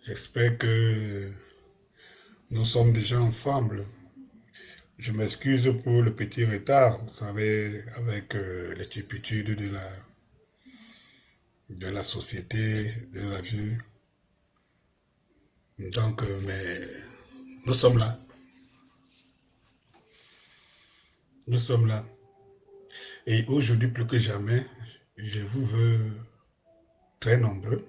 J'espère que nous sommes déjà ensemble. Je m'excuse pour le petit retard, vous savez, avec les turpitudes de la société, de la vie. Donc, mais nous sommes là. Nous sommes là. Et aujourd'hui, plus que jamais, je vous veux très nombreux.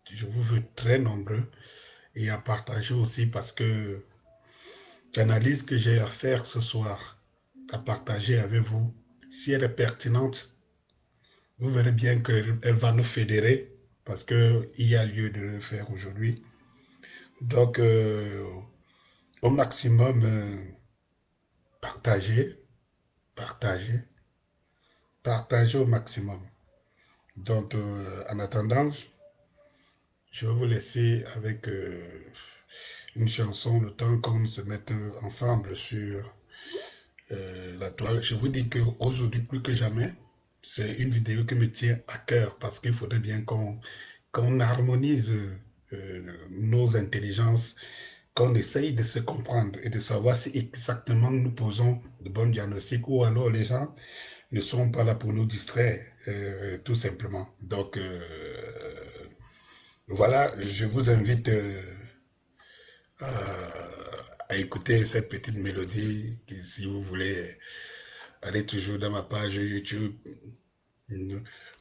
Je vous veux très nombreux et à partager aussi parce que l'analyse que j'ai à faire ce soir, à partager avec vous, si elle est pertinente, vous verrez bien qu'elle va nous fédérer parce qu'il y a lieu de le faire aujourd'hui. Donc, au maximum, partagez, partagez, partagez au maximum. Donc, en attendant, je vais vous laisser avec une chanson, le temps qu'on se mette ensemble sur la toile. Je vous dis qu'aujourd'hui, plus que jamais, c'est une vidéo qui me tient à cœur parce qu'il faudrait bien qu'on harmonise nos intelligences, qu'on essaye de se comprendre et de savoir si exactement nous posons de bons diagnostics ou alors les gens ne sont pas là pour nous distraire, tout simplement. Donc, voilà, je vous invite à écouter cette petite mélodie. Si vous voulez, allez toujours dans ma page YouTube.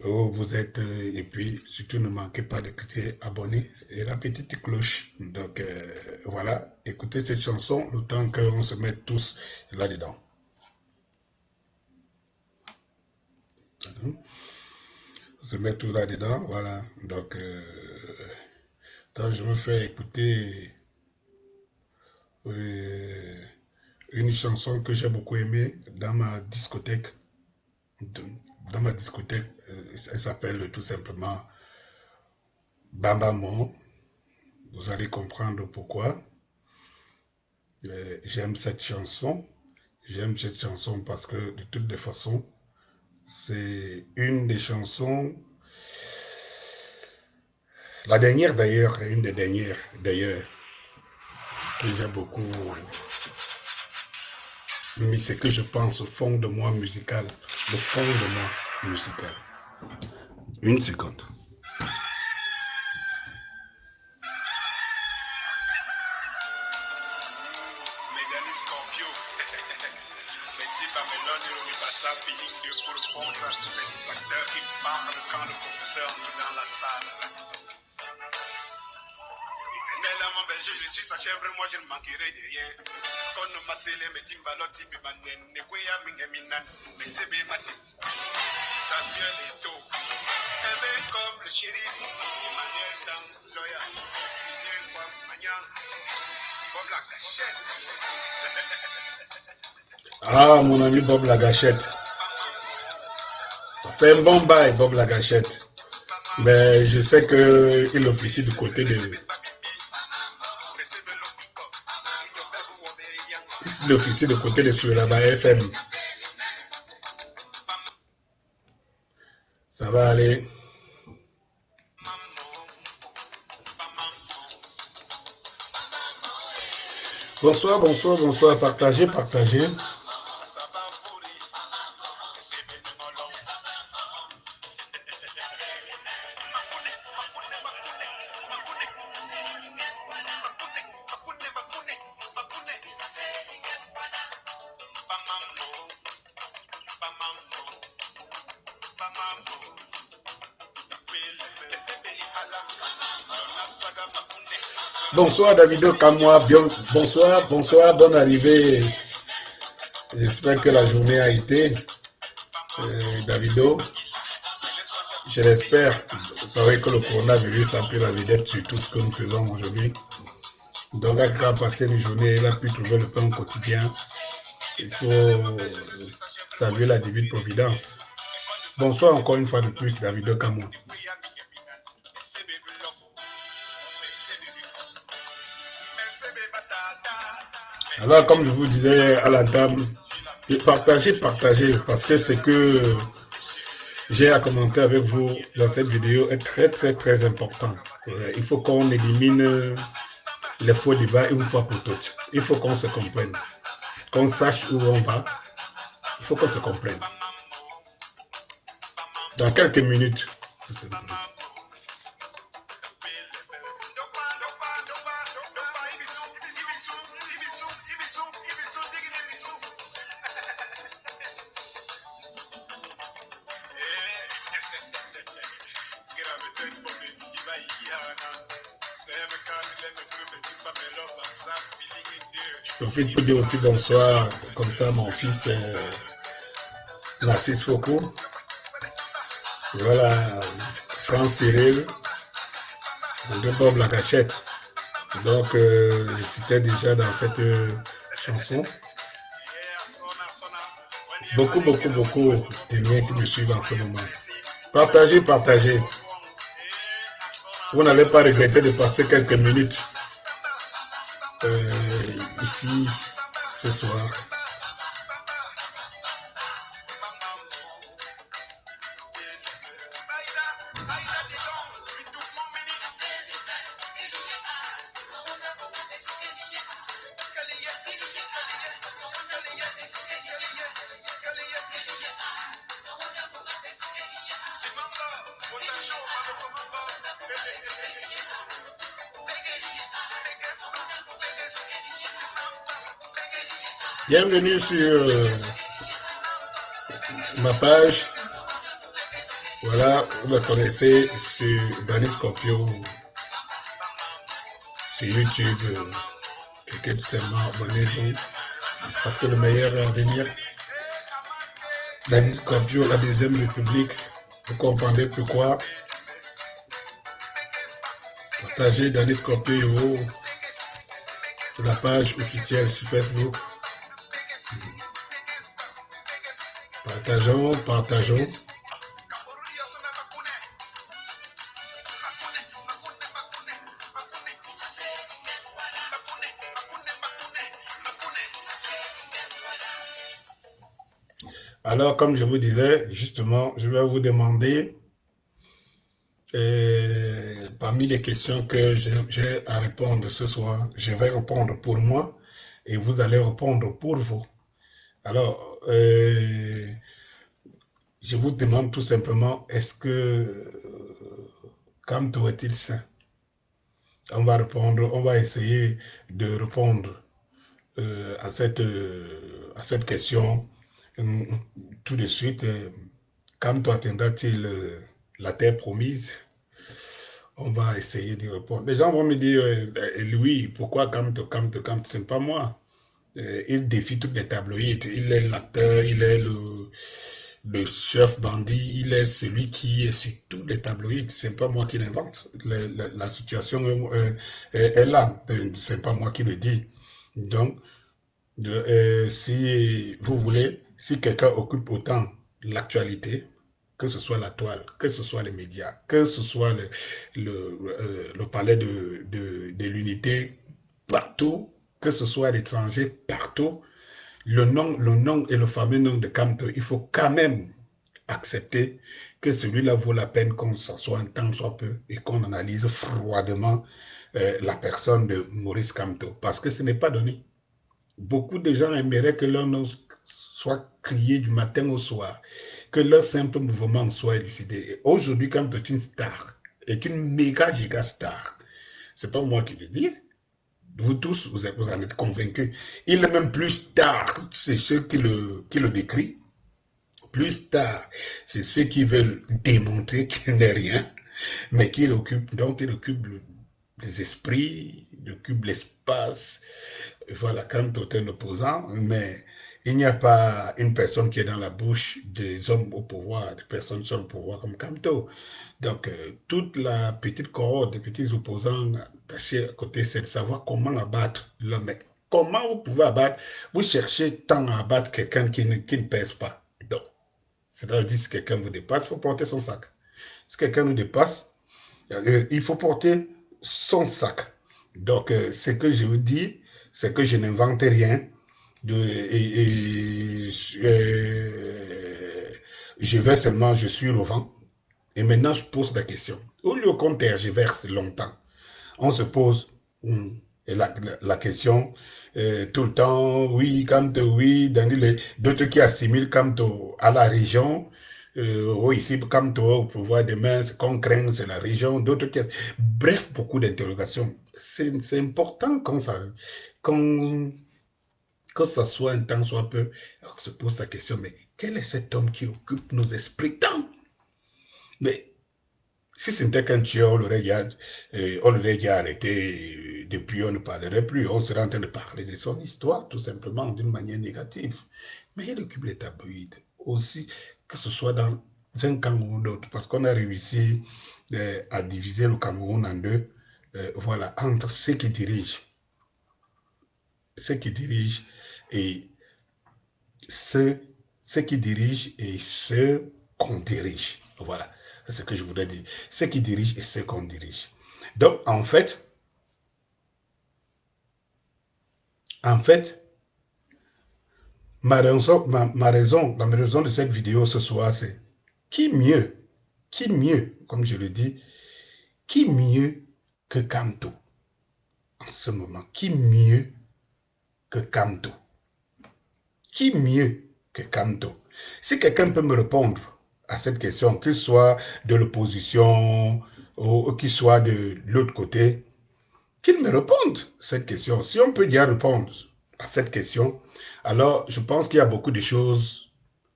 Oh, vous êtes, et puis surtout ne manquez pas de cliquer abonner et la petite cloche. Donc voilà, écoutez cette chanson le temps qu'on se mette tous là-dedans. On se met tout là-dedans, voilà. Donc, quand je me fais écouter une chanson que j'ai beaucoup aimée dans ma discothèque. Dans ma discothèque, elle s'appelle tout simplement Bambamo. Vous allez comprendre pourquoi. J'aime cette chanson. J'aime cette chanson parce que de toutes les façons, c'est une des chansons, la dernière d'ailleurs, une des dernières d'ailleurs, que j'ai beaucoup mis ce que je pense au fond de moi musical, le fond de moi musical. Une seconde. Je suis sa chèvre, moi je ne manquerai de rien. Quand nous massélons mes timbalotis, mes manen, ne kouya mingeminan, mes sébé mati. Samuel et To. Aimé comme le chéri, Emmanuel dans Loya. Signé quoi, Magnan. Bob la gâchette. Ah, mon ami Bob la gâchette. Ça fait un bon bail, Bob la gâchette. Mais je sais qu'il officie du côté de... Il officie du côté de Suraba FM. Ça va aller. Bonsoir, bonsoir, bonsoir. Partagez, partagez. Bonsoir Davido Kamoa, bonsoir, bonsoir, bonne arrivée. J'espère que la journée a été. Davido, je l'espère. Vous savez que le coronavirus a pris la vedette sur tout ce que nous faisons aujourd'hui. Donc, il a passé une journée, il a pu trouver le pain quotidien. Il faut saluer la divine providence. Bonsoir encore une fois de plus, Davido Kamoa. Alors, comme je vous disais à l'entame, partagez, partagez, parce que ce que j'ai à commenter avec vous dans cette vidéo est très, très, très important. Il faut qu'on élimine les faux débats une fois pour toutes. Il faut qu'on se comprenne. Qu'on sache où on va. Il faut qu'on se comprenne. Dans quelques minutes, tout simplement. Je profite pour dire aussi bonsoir, comme ça, mon fils Narcisse Foucault. Voilà, France Cyril, de Bob la cachette. Donc, j'étais déjà dans cette chanson. Beaucoup de miens qui me suivent en ce moment. Partagez, partagez. Vous n'allez pas regretter de passer quelques minutes ici ce soir. Bienvenue sur ma page. Voilà, vous me connaissez sur Danny Scorpio, sur YouTube. Cliquez tout simplement, abonnez-vous, parce que le meilleur est à venir. Danny Scorpio, la deuxième république, vous comprenez pourquoi. Partagez Danny Scorpio sur la page officielle sur Facebook. Partageons, partageons. Alors, comme je vous disais, justement, je vais vous demander, parmi les questions que j'ai à répondre ce soir, je vais répondre pour moi et vous allez répondre pour vous. Alors, je vous demande tout simplement, est-ce que Kamto est-il sain? On va répondre, on va essayer de répondre à cette question tout de suite. Kamto atteindra-t-il la terre promise? On va essayer d'y répondre. Les gens vont me dire, Louis, pourquoi Kamto? Kamto, ce n'est pas moi. Il défie toutes les tabloïds. Il est l'acteur, il est le chef bandit, il est celui qui est sur tous les tabloïds. Ce n'est pas moi qui l'invente. La situation est là. Ce n'est pas moi qui le dis. Donc, si vous voulez, si quelqu'un occupe autant l'actualité, que ce soit la toile, que ce soit les médias, que ce soit le palais de l'unité, partout, que ce soit à l'étranger, partout, le nom et le fameux nom de Kamto, il faut quand même accepter que celui-là vaut la peine qu'on s'assoie un temps soit peu et qu'on analyse froidement la personne de Maurice Kamto, parce que ce n'est pas donné. Beaucoup de gens aimeraient que leur nom soit crié du matin au soir, que leur simple mouvement soit élucidé. Aujourd'hui, Kamto est une star, est une méga giga star. C'est pas moi qui le dis. Vous tous, vous en êtes convaincus. Il est même plus star, c'est ceux qui le décrivent. Plus tard, c'est ceux qui veulent démontrer qu'il n'est rien, mais qu'il occupe, donc il occupe les esprits, il occupe l'espace. Voilà, Kamto est un opposant, mais il n'y a pas une personne qui est dans la bouche des hommes au pouvoir, des personnes qui sont au pouvoir comme Kamto. Donc, toute la petite cohorte des petits opposants attachés à côté, c'est de savoir comment abattre l'homme. Comment vous pouvez abattre? Vous cherchez tant à abattre quelqu'un qui ne pèse pas. Donc, c'est-à-dire, si quelqu'un vous dépasse, il faut porter son sac. Si quelqu'un nous dépasse, il faut porter son sac. Donc, ce que je vous dis, c'est que je n'invente rien. Je vais seulement, je suis le vent. Et maintenant, je pose la question. Au lieu qu'on tergiverse longtemps, on se pose la question tout le temps, oui, quant oui, dans d'autres qui assimilent quant à la région, oui, ici, quant au pouvoir des mains, ce qu'on craint, c'est la région, d'autres qui... Bref, beaucoup d'interrogations. C'est important qu'on que ça soit un temps soit peu, on se pose la question, mais quel est cet homme qui occupe nos esprits tant? Mais si c'était qu'un tueur, on l'aurait déjà arrêté, depuis on ne parlerait plus, on serait en train de parler de son histoire, tout simplement, d'une manière négative. Mais il occupe les tabloïds aussi, que ce soit dans un camp ou l'autre, parce qu'on a réussi à diviser le Cameroun en deux, voilà, entre ceux qui dirigent et ceux, ceux qui dirigent et ceux qu'on dirige. Voilà, c'est ce que je voudrais dire. Ceux qui dirigent et ceux qu'on dirige. Donc, en fait, ma raison de cette vidéo ce soir, c'est qui mieux, comme je le dis, qui mieux que Kanto en ce moment? Qui mieux que Kanto? Qui mieux que Kanto? Si quelqu'un peut me répondre à cette question, qu'il soit de l'opposition ou qu'il soit de l'autre côté, qu'il me réponde à cette question. Si on peut déjà répondre à cette question, alors je pense qu'il y a beaucoup de choses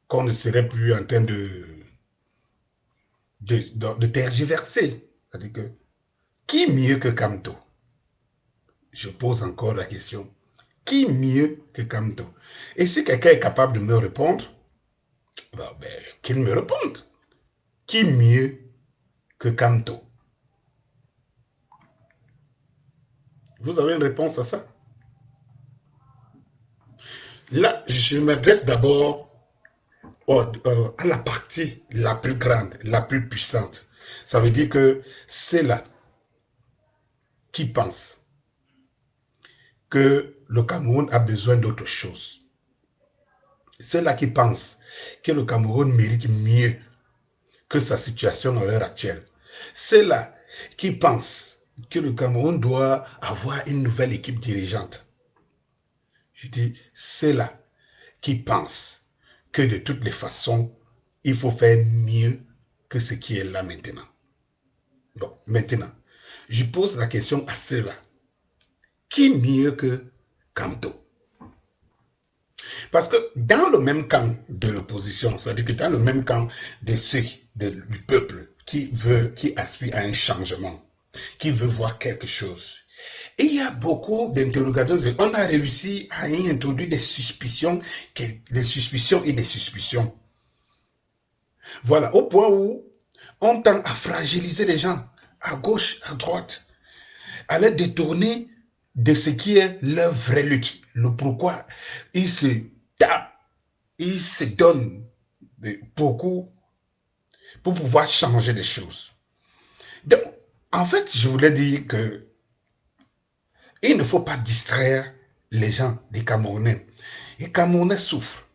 qu'on ne serait plus en train de tergiverser. C'est-à-dire que, qui mieux que Kamto? Je pose encore la question. Qui mieux que Kamto? Et si quelqu'un est capable de me répondre, qu'il me réponde. Qui mieux que Kamto? Vous avez une réponse à ça? Là, je m'adresse d'abord à la partie la plus grande, la plus puissante. Ça veut dire que c'est là qui pense que le Cameroun a besoin d'autre chose. Ceux-là qui pensent que le Cameroun mérite mieux que sa situation à l'heure actuelle. Ceux-là qui pensent que le Cameroun doit avoir une nouvelle équipe dirigeante. Je dis, ceux-là qui pensent que de toutes les façons, il faut faire mieux que ce qui est là maintenant. Bon, maintenant, je pose la question à ceux-là. Qui mieux que Kanto? Parce que dans le même camp de l'opposition, c'est-à-dire que dans le même camp de ceux du peuple qui aspire à un changement, qui veut voir quelque chose, et il y a beaucoup d'interrogations. On a réussi à y introduire des suspicions et des suspicions. Voilà, au point où on tend à fragiliser les gens, à gauche, à droite, à les détourner de ce qui est leur vraie lutte, le pourquoi ils se tapent, ils se donnent beaucoup pour pouvoir changer les choses. Donc, en fait, je voulais dire que il ne faut pas distraire les gens, les Camerounais. Les Camerounais souffrent.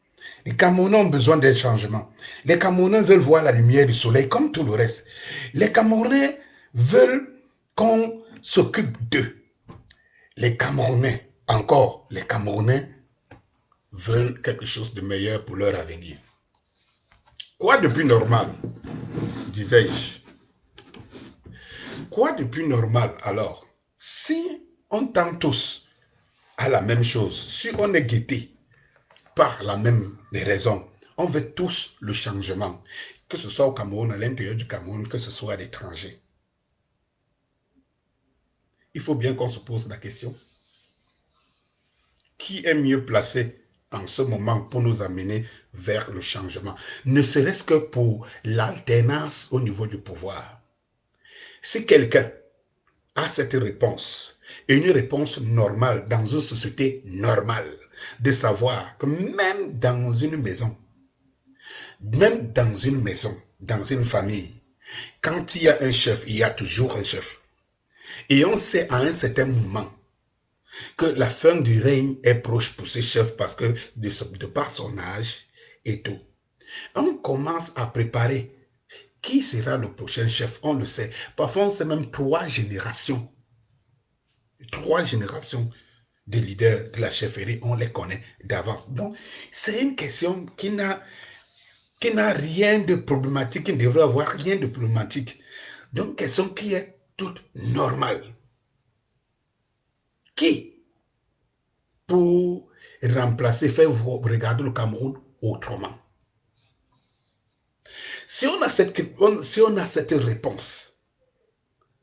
Les Camerounais ont besoin d'un changement. Les Camerounais veulent voir la lumière du soleil comme tout le reste. Les Camerounais veulent qu'on s'occupe d'eux. Les Camerounais, encore, les Camerounais veulent quelque chose de meilleur pour leur avenir. Quoi de plus normal, disais-je? Quoi de plus normal alors? Si on tend tous à la même chose, si on est guetté par la même raison, on veut tous le changement, que ce soit au Cameroun, à l'intérieur du Cameroun, que ce soit à l'étranger. Il faut bien qu'on se pose la question. Qui est mieux placé en ce moment pour nous amener vers le changement, ne serait-ce que pour l'alternance au niveau du pouvoir? Si quelqu'un a cette réponse, et une réponse normale dans une société normale, de savoir que même dans une maison, dans une famille, quand il y a un chef, il y a toujours un chef. Et on sait à un certain moment que la fin du règne est proche pour ce chef parce que de par son âge et tout. On commence à préparer Qui sera le prochain chef? On le sait. Parfois, on sait même 3 générations. 3 générations de leaders de la chefferie, on les connaît d'avance. Donc, c'est une question qui n'a rien de problématique, qui ne devrait avoir rien de problématique. Donc, une question qui est toute normale. Qui, pour remplacer, faire regarder le Cameroun autrement? Si on a cette réponse,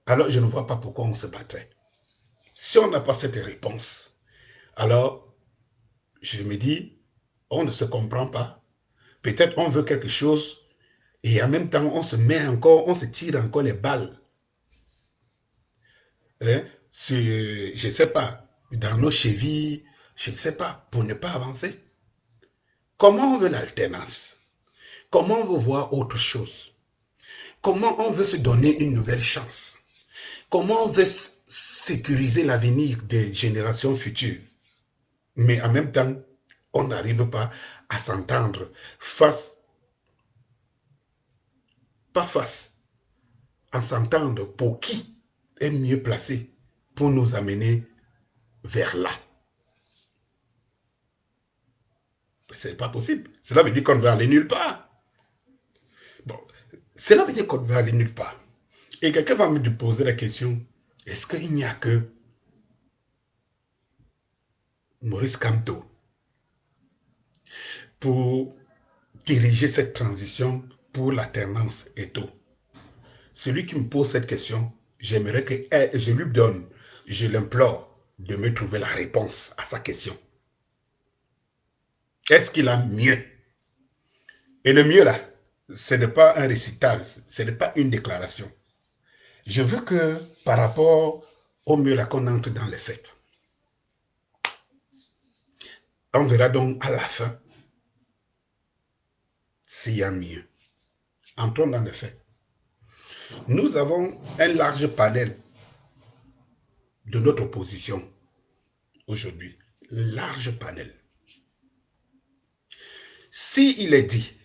alors je ne vois pas pourquoi on se battrait. Si on n'a pas cette réponse, alors je me dis, on ne se comprend pas. Peut-être on veut quelque chose et en même temps on se tire encore les balles. Hein? Je ne sais pas, dans nos chevilles, je ne sais pas, pour ne pas avancer. Comment on veut l'alternance? Comment on veut voir autre chose? Comment on veut se donner une nouvelle chance? Comment on veut sécuriser l'avenir des générations futures? Mais en même temps, on n'arrive pas à s'entendre pas face, à s'entendre pour qui est mieux placé pour nous amener vers là. C'est pas possible. Cela veut dire qu'on ne va aller nulle part. Bon, cela veut dire qu'on ne va aller nulle part. Et quelqu'un va me poser la question, est-ce qu'il n'y a que Maurice Kamto pour diriger cette transition pour l'alternance et tout? Celui qui me pose cette question, j'aimerais que je lui donne, je l'implore de me trouver la réponse à sa question. Est-ce qu'il a mieux? Et le mieux là, ce n'est pas un récital, ce n'est pas une déclaration. Je veux que par rapport au mieux là qu'on entre dans les faits. On verra donc à la fin s'il y a mieux. Entrons dans les faits. Nous avons un large panel de notre opposition aujourd'hui. Large panel. S'il est dit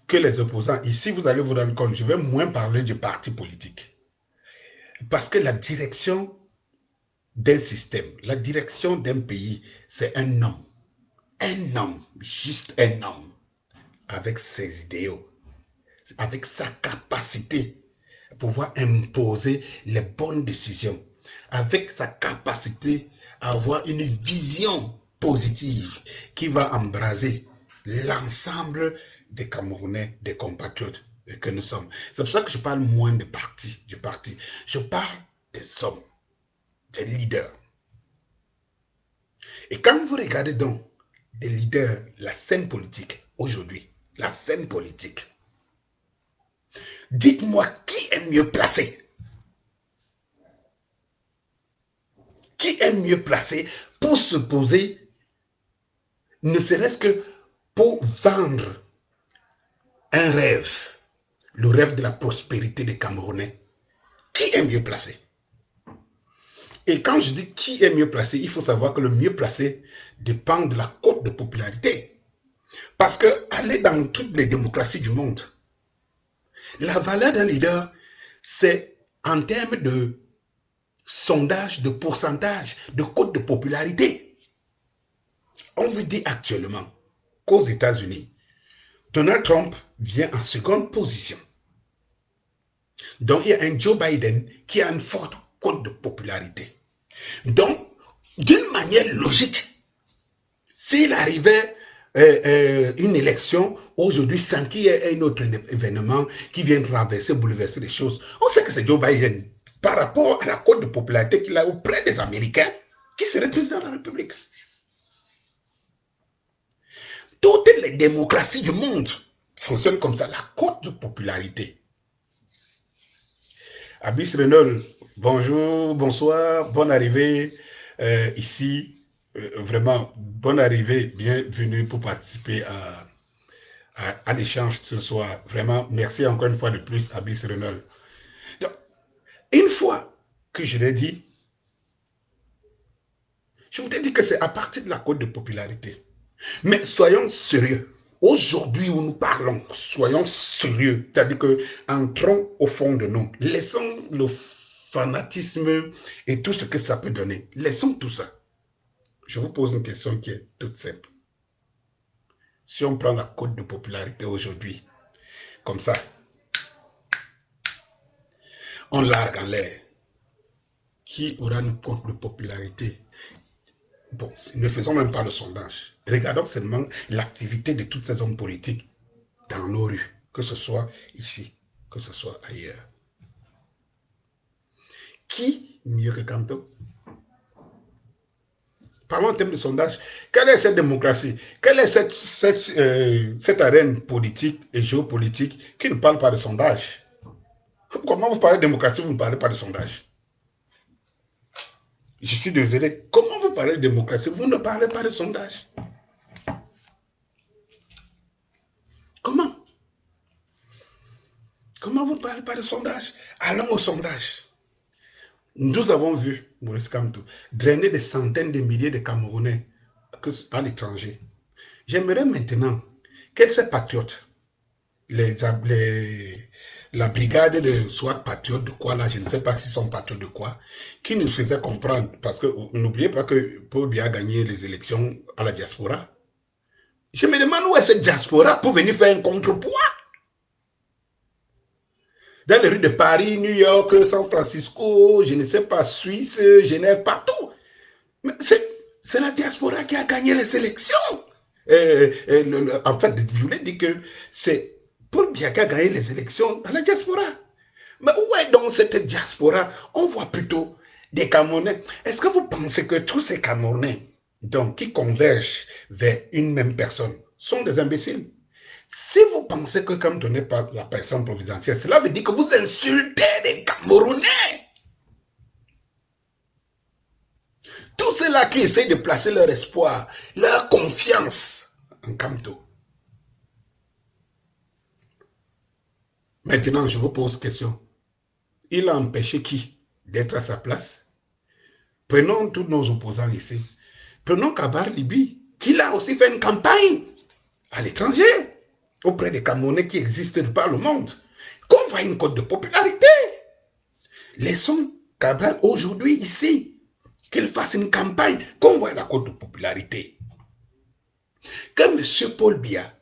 que les opposants, ici vous allez vous rendre compte, je vais moins parler du parti politique. Parce que la direction d'un système, la direction d'un pays, c'est un homme. Un homme, juste un homme, avec ses idéaux, avec sa capacité à pouvoir imposer les bonnes décisions, avec sa capacité à avoir une vision positive qui va embraser l'ensemble des Camerounais, des compatriotes que nous sommes. C'est pour ça que je parle moins du parti. Je parle des hommes, des leaders. Et quand vous regardez donc des leaders, la scène politique aujourd'hui, la scène politique, dites-moi qui est mieux placé? Qui est mieux placé pour se poser, ne serait-ce que pour vendre un rêve, le rêve de la prospérité des Camerounais? Qui est mieux placé? Et quand je dis qui est mieux placé, il faut savoir que le mieux placé dépend de la cote de popularité. Parce que aller dans toutes les démocraties du monde, la valeur d'un leader, c'est en termes de sondage, de pourcentage, de cote de popularité. On vous dit actuellement qu'aux États-Unis, Donald Trump vient en seconde position. Donc, il y a un Joe Biden qui a une forte cote de popularité. Donc, d'une manière logique, s'il arrivait une élection aujourd'hui sans qu'il y ait un autre événement qui vienne renverser, bouleverser les choses, on sait que c'est Joe Biden, par rapport à la cote de popularité qu'il a auprès des Américains, qui serait président de la République. Toutes les démocraties du monde fonctionnent comme ça, la cote de popularité. Abyss Renault, bonjour, bonsoir, bonne arrivée ici. Vraiment, bonne arrivée, bienvenue pour participer à l'échange ce soir. Vraiment, merci encore une fois de plus, Abyss Renault. Donc, une fois que je l'ai dit, je vous ai dit que c'est à partir de la cote de popularité. Mais soyons sérieux. Aujourd'hui où nous parlons, soyons sérieux, c'est-à-dire que entrons au fond de nous, laissons le fanatisme et tout ce que ça peut donner, laissons tout ça. Je vous pose une question qui est toute simple. Si on prend la cote de popularité aujourd'hui, comme ça, on largue en l'air, qui aura une cote de popularité? Bon, ne faisons même pas de sondage. Regardons seulement l'activité de tous ces hommes politiques dans nos rues, que ce soit ici, que ce soit ailleurs. Qui mieux que Kamto? Parlons en termes de sondage. Quelle est cette démocratie? Quelle est cette arène politique et géopolitique qui ne parle pas de sondage? Comment vous parlez de démocratie, vous ne parlez pas de sondage? Je suis désolé. Comment vous parlez de démocratie, vous ne parlez pas de sondage? Comment? Comment vous ne parlez pas de sondage? Allons au sondage. Nous avons vu Maurice Kamto drainer des centaines de milliers de Camerounais à l'étranger. J'aimerais maintenant que ces patriotes, la brigade de soit patriotes de quoi là, je ne sais pas s'ils sont patriotes de quoi, qui nous faisaient comprendre, parce que n'oubliez pas que Paul Biya a gagné les élections à la diaspora. Je me demande où est cette diaspora pour venir faire un contrepoids. Dans les rues de Paris, New York, San Francisco, je ne sais pas, Suisse, Genève, partout. Mais c'est la diaspora qui a gagné les élections. En fait, je voulais dire que c'est Paul Biya qui a gagné les élections dans la diaspora. Mais où est donc cette diaspora? On voit plutôt des Camerounais. Est-ce que vous pensez que tous ces Camerounais donc, qui convergent vers une même personne sont des imbéciles? Si vous pensez que Kamto n'est pas la personne providentielle, cela veut dire que vous insultez les Camerounais. Tous ceux-là qui essayent de placer leur espoir, leur confiance en Kamto. Maintenant, je vous pose question. Il a empêché qui d'être à sa place? Prenons tous nos opposants ici. Prenons Kabar Libi, qui a aussi fait une campagne à l'étranger, auprès des Camerounais qui existent de par le monde, qu'on voit une cote de popularité. Laissons Cabral aujourd'hui ici, qu'il fasse une campagne, qu'on voit la cote de popularité. Que M. Paul Biya,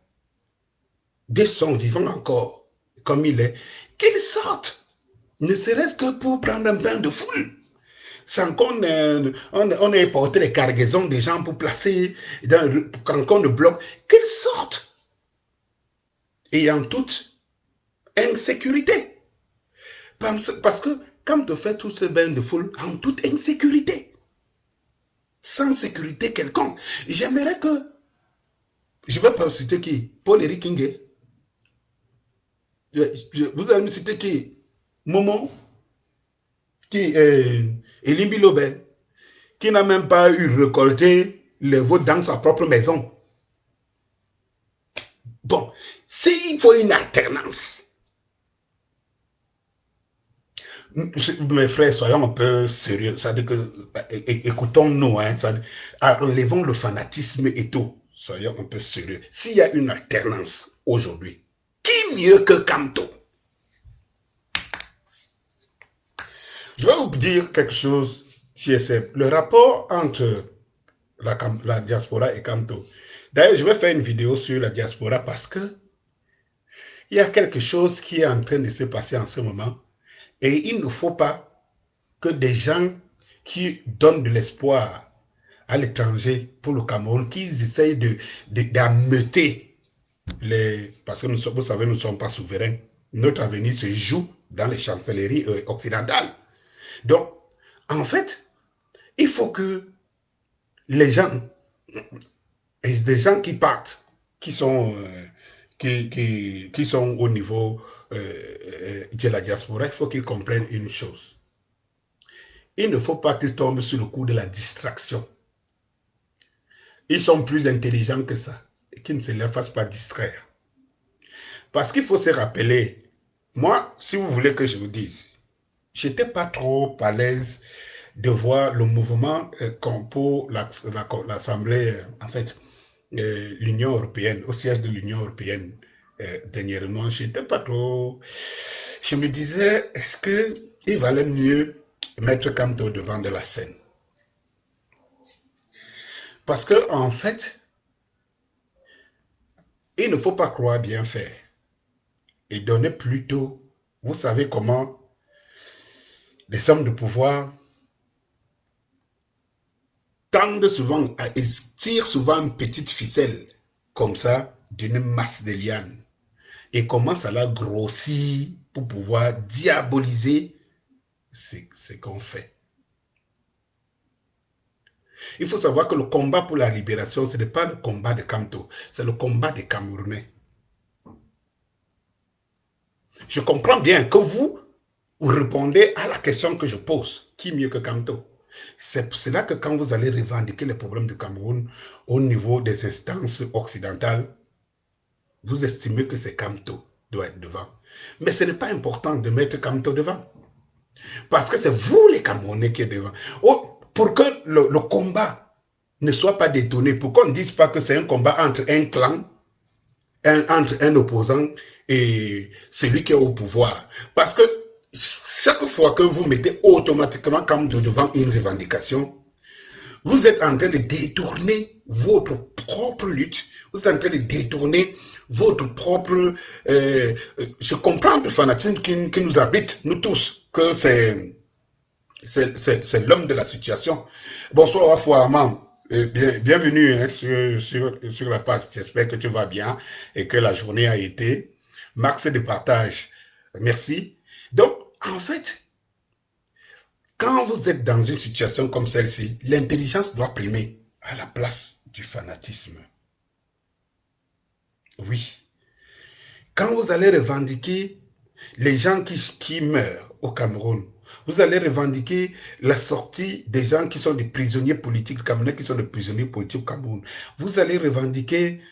de son vivant encore, comme il est, qu'il sorte, ne serait-ce que pour prendre un bain de foule. Sans qu'on ait porté les cargaisons des gens pour placer quand on le bloque, qu'il sorte. Et en toute insécurité. Parce que quand tu fais tout ce bain de foule en toute insécurité, sans sécurité quelconque, j'aimerais que, je ne vais pas citer qui, Paul-Éric Kingé, vous allez me citer qui, Momo, qui est Elimbi Lobel, qui n'a même pas eu récolté les votes dans sa propre maison. Bon, s'il faut une alternance, mes frères, soyons un peu sérieux. C'est-à-dire que, écoutons-nous, hein, enlevons le fanatisme et tout. Soyons un peu sérieux. S'il y a une alternance aujourd'hui, qui mieux que Kamto? Je vais vous dire quelque chose qui est simple. Le rapport entre la diaspora et Kamto. D'ailleurs, je vais faire une vidéo sur la diaspora parce que il y a quelque chose qui est en train de se passer en ce moment. Et il ne faut pas que des gens qui donnent de l'espoir à l'étranger pour le Cameroun, qui essayent d'ameuter parce que vous savez, nous ne sommes pas souverains. Notre avenir se joue dans les chancelleries occidentales. Donc, en fait, il faut que les gens, des gens qui partent, qui sont au niveau de la diaspora, il faut qu'ils comprennent une chose. Il ne faut pas qu'ils tombent sur le coup de la distraction. Ils sont plus intelligents que ça, et qu'ils ne se les fassent pas distraire. Parce qu'il faut se rappeler, moi, si vous voulez que je vous dise, je n'étais pas trop à l'aise de voir le mouvement pour l'Assemblée, en fait, l'Union européenne, au siège de l'Union européenne, dernièrement, j'étais pas trop... Je me disais, est-ce qu'il valait mieux mettre Kamto devant de la scène? Parce que, en fait, il ne faut pas croire bien faire. Et donner plutôt, vous savez comment les hommes de pouvoir tendent souvent, ils tirent souvent une petite ficelle, comme ça, d'une masse de lianes, et commencent à la grossir pour pouvoir diaboliser ce qu'on fait. Il faut savoir que le combat pour la libération, ce n'est pas le combat de Kamto, c'est le combat des Camerounais. Je comprends bien que vous répondez à la question que je pose. Qui mieux que Kamto? C'est pour cela que quand vous allez revendiquer les problèmes du Cameroun au niveau des instances occidentales, vous estimez que c'est Kamto doit être devant. Mais ce n'est pas important de mettre Kamto devant. Parce que c'est vous les Camerounais qui êtes devant. Oh, pour que le combat ne soit pas détourné, pour qu'on ne dise pas que c'est un combat entre un clan, entre un opposant et celui qui est au pouvoir. Parce que chaque fois que vous mettez automatiquement Kamto devant une revendication, vous êtes en train de détourner votre propre lutte, vous êtes en train de détourner votre propre... je comprends le fanatisme qui nous habite, nous tous, que c'est l'homme de la situation. Bonsoir, Afouaman. Bienvenue hein, sur la page. J'espère que tu vas bien et que la journée a été. Max de partage. Merci. Donc, en fait, quand vous êtes dans une situation comme celle-ci, l'intelligence doit primer à la place du fanatisme. Oui. Quand vous allez revendiquer les gens qui meurent au Cameroun, vous allez revendiquer la sortie des gens qui sont des prisonniers politiques camerounais, qui sont des prisonniers politiques au Cameroun. Vous allez revendiquer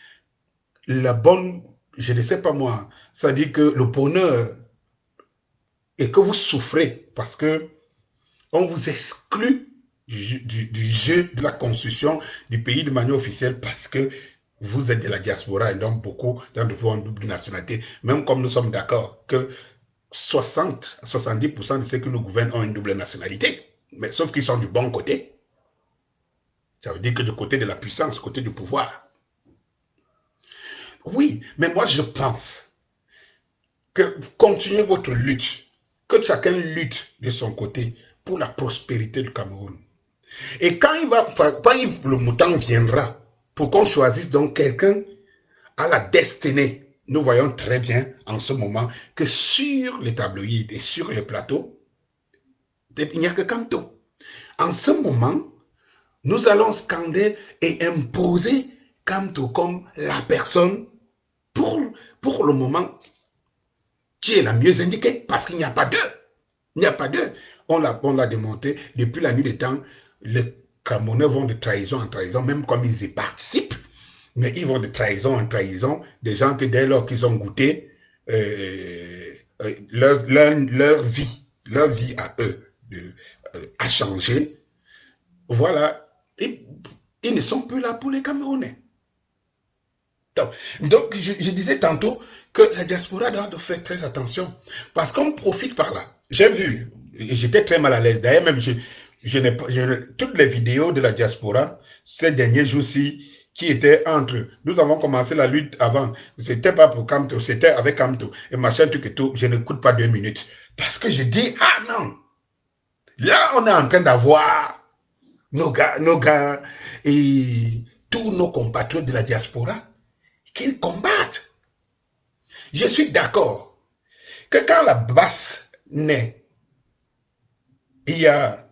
la bonne, je ne sais pas moi, c'est-à-dire que le bonheur et que vous souffrez parce que on vous exclut du jeu de la construction du pays de manière officielle parce que vous êtes de la diaspora et donc beaucoup d'entre vous ont double nationalité, même comme nous sommes d'accord que 60 à 70% de ceux qui nous gouvernent ont une double nationalité, mais sauf qu'ils sont du bon côté. Ça veut dire que du côté de la puissance, du côté du pouvoir. Oui, mais moi je pense que continuez votre lutte, que chacun lutte de son côté pour la prospérité du Cameroun. Et quand le temps viendra pour qu'on choisisse donc quelqu'un à la destinée, nous voyons très bien en ce moment que sur les tabloïds et sur les plateaux, il n'y a que Kamto. En ce moment, nous allons scander et imposer Kamto comme la personne pour le moment qui est la mieux indiquée, parce qu'il n'y a pas d'eux. Il n'y a pas d'eux. On l'a démontré depuis la nuit des temps. Les Camerounais vont de trahison en trahison, même comme ils y participent, mais ils vont de trahison en trahison, des gens que dès lors qu'ils ont goûté leur vie à eux a changé. Voilà, ils ne sont plus là pour les Camerounais. Donc je disais tantôt que la diaspora doit faire très attention, parce qu'on profite par là. J'ai vu, et j'étais très mal à l'aise. D'ailleurs, même toutes les vidéos de la diaspora, ces derniers jours-ci, qui étaient entre... Nous avons commencé la lutte avant. C'était pas pour Kamto, c'était avec Kamto. Et machin, truc et tout. Je n'écoute pas 2 minutes. Parce que je dis, ah non. Là, on est en train d'avoir nos gars et tous nos compatriotes de la diaspora qu'ils combattent. Je suis d'accord que quand la basse naît, il y a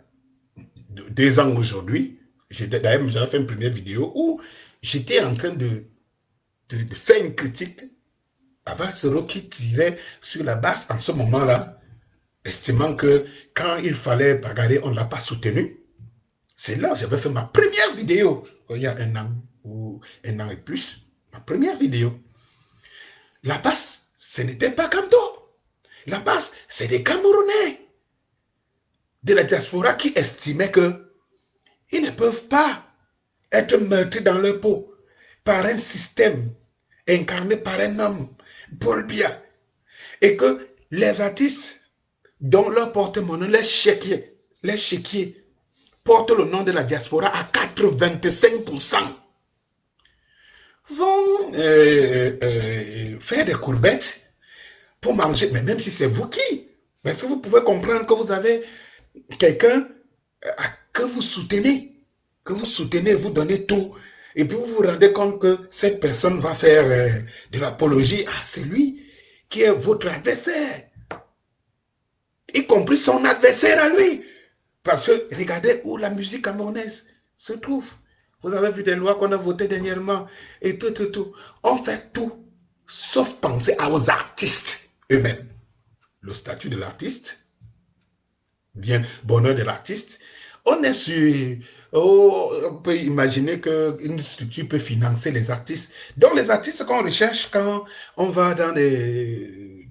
2 ans aujourd'hui, d'ailleurs, j'avais fait une première vidéo où j'étais en train de faire une critique à Valsero qui tirait sur la basse en ce moment-là, estimant que quand il fallait bagarrer, on ne l'a pas soutenu. C'est là que j'avais fait ma première vidéo, il y a 1 an ou 1 an et plus, ma première vidéo. La basse, ce n'était pas Kamto. La basse, c'est des Camerounais de la diaspora qui estimaient qu'ils ne peuvent pas être meurtris dans leur peau. par un système incarné par un homme, Paul Biya, et que les artistes dont leur porte-monnaie, les chéquiers portent le nom de la diaspora à 85%, vont faire des courbettes pour manger. Mais même si c'est vous qui, parce que vous pouvez comprendre que vous avez quelqu'un que vous soutenez, vous donnez tout, et puis vous vous rendez compte que cette personne va faire de l'apologie à celui qui est votre adversaire, y compris son adversaire à lui. Parce que regardez où la musique camerounaise se trouve. Vous avez vu des lois qu'on a votées dernièrement et tout. On fait tout, sauf penser aux artistes eux-mêmes. Le statut de l'artiste, bien bonheur de l'artiste. On est sur... on peut imaginer qu'une structure peut financer les artistes. Donc les artistes qu'on recherche quand on va dans des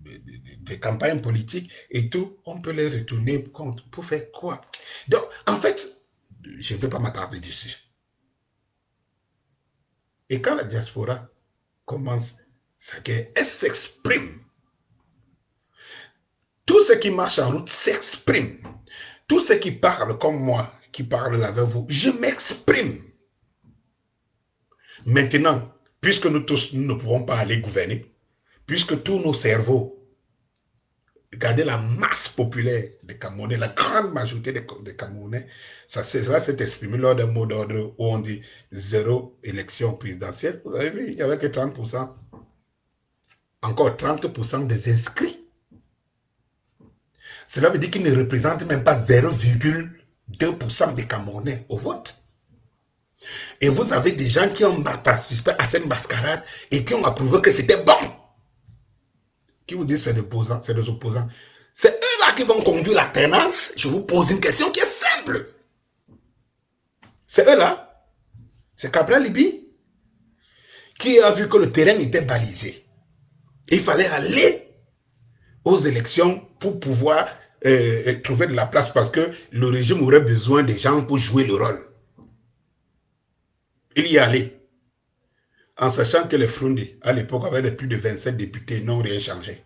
campagnes politiques et tout, on peut les retourner contre pour faire quoi? Donc, en fait, je ne vais pas m'attarder dessus. Et quand la diaspora commence sa guerre, elle s'exprime. Tout ce qui marche en route s'exprime. Tout ce qui parle comme moi, qui parle avec vous, je m'exprime. Maintenant, puisque nous tous nous ne pouvons pas aller gouverner, puisque tous nos cerveaux, regardez la masse populaire des Camerounais, la grande majorité des Camerounais, ça s'est exprimé lors d'un mot d'ordre où on dit zéro élection présidentielle. Vous avez vu, il n'y avait que 30%. Encore 30% des inscrits. Cela veut dire qu'ils ne représentent même pas 0,2% des Camerounais au vote. Et vous avez des gens qui ont participé à cette mascarade et qui ont approuvé que c'était bon. Qui vous disent c'est des opposants, c'est des opposants. C'est eux-là qui vont conduire l'alternance. Je vous pose une question qui est simple. C'est eux-là. C'est Cabral Libi qui a vu que le terrain était balisé. Il fallait aller aux élections pour pouvoir trouver de la place parce que le régime aurait besoin des gens pour jouer le rôle. Il y est allé, en sachant que les Frondés, à l'époque, avaient plus de 27 députés, n'ont rien changé.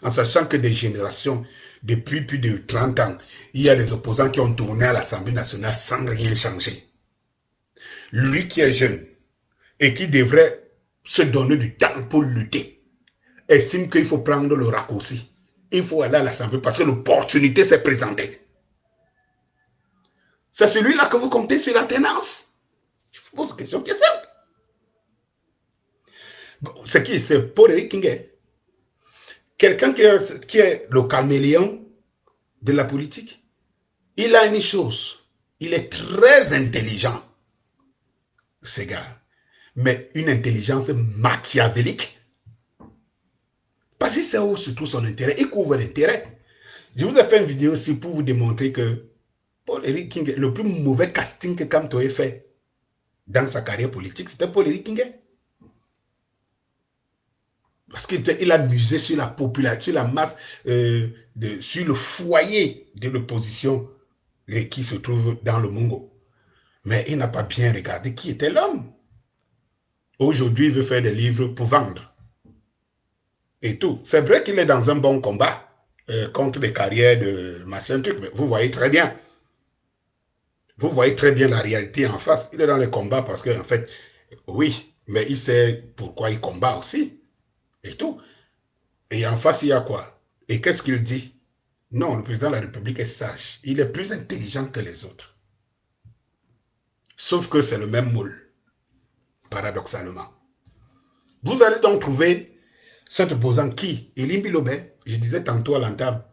En sachant que des générations, depuis plus de 30 ans, il y a des opposants qui ont tourné à l'Assemblée nationale sans rien changer. Lui qui est jeune et qui devrait se donner du temps pour lutter, estime qu'il faut prendre le raccourci. Il faut aller à l'Assemblée parce que l'opportunité s'est présentée. C'est celui-là que vous comptez sur la tenance. Je vous pose une question qui est simple. Bon, c'est qui? C'est Paul-Éric Kingué. Quelqu'un qui est le caméléon de la politique. Il a une chose. Il est très intelligent, ce gars. Mais une intelligence machiavélique. Parce qu'il sait où surtout son intérêt. Il couvre l'intérêt. Je vous ai fait une vidéo aussi pour vous démontrer que Paul-Éric Kingué, le plus mauvais casting que Kamto ait fait dans sa carrière politique, c'était Paul-Éric Kingué. Parce qu'il a misé sur la population, sur la masse, sur le foyer de l'opposition qui se trouve dans le Mungo. Mais il n'a pas bien regardé qui était l'homme. Aujourd'hui, il veut faire des livres pour vendre. Et tout. C'est vrai qu'il est dans un bon combat contre les carrières de machin truc, mais vous voyez très bien. Vous voyez très bien la réalité en face. Il est dans les combats parce qu'en fait, oui, mais il sait pourquoi il combat aussi. Et tout. Et en face, il y a quoi? Et qu'est-ce qu'il dit? Non, le président de la République est sage. Il est plus intelligent que les autres. Sauf que c'est le même moule, paradoxalement. Vous allez donc trouver cet opposant qui? Elimbi Lobé, je disais tantôt à l'entame,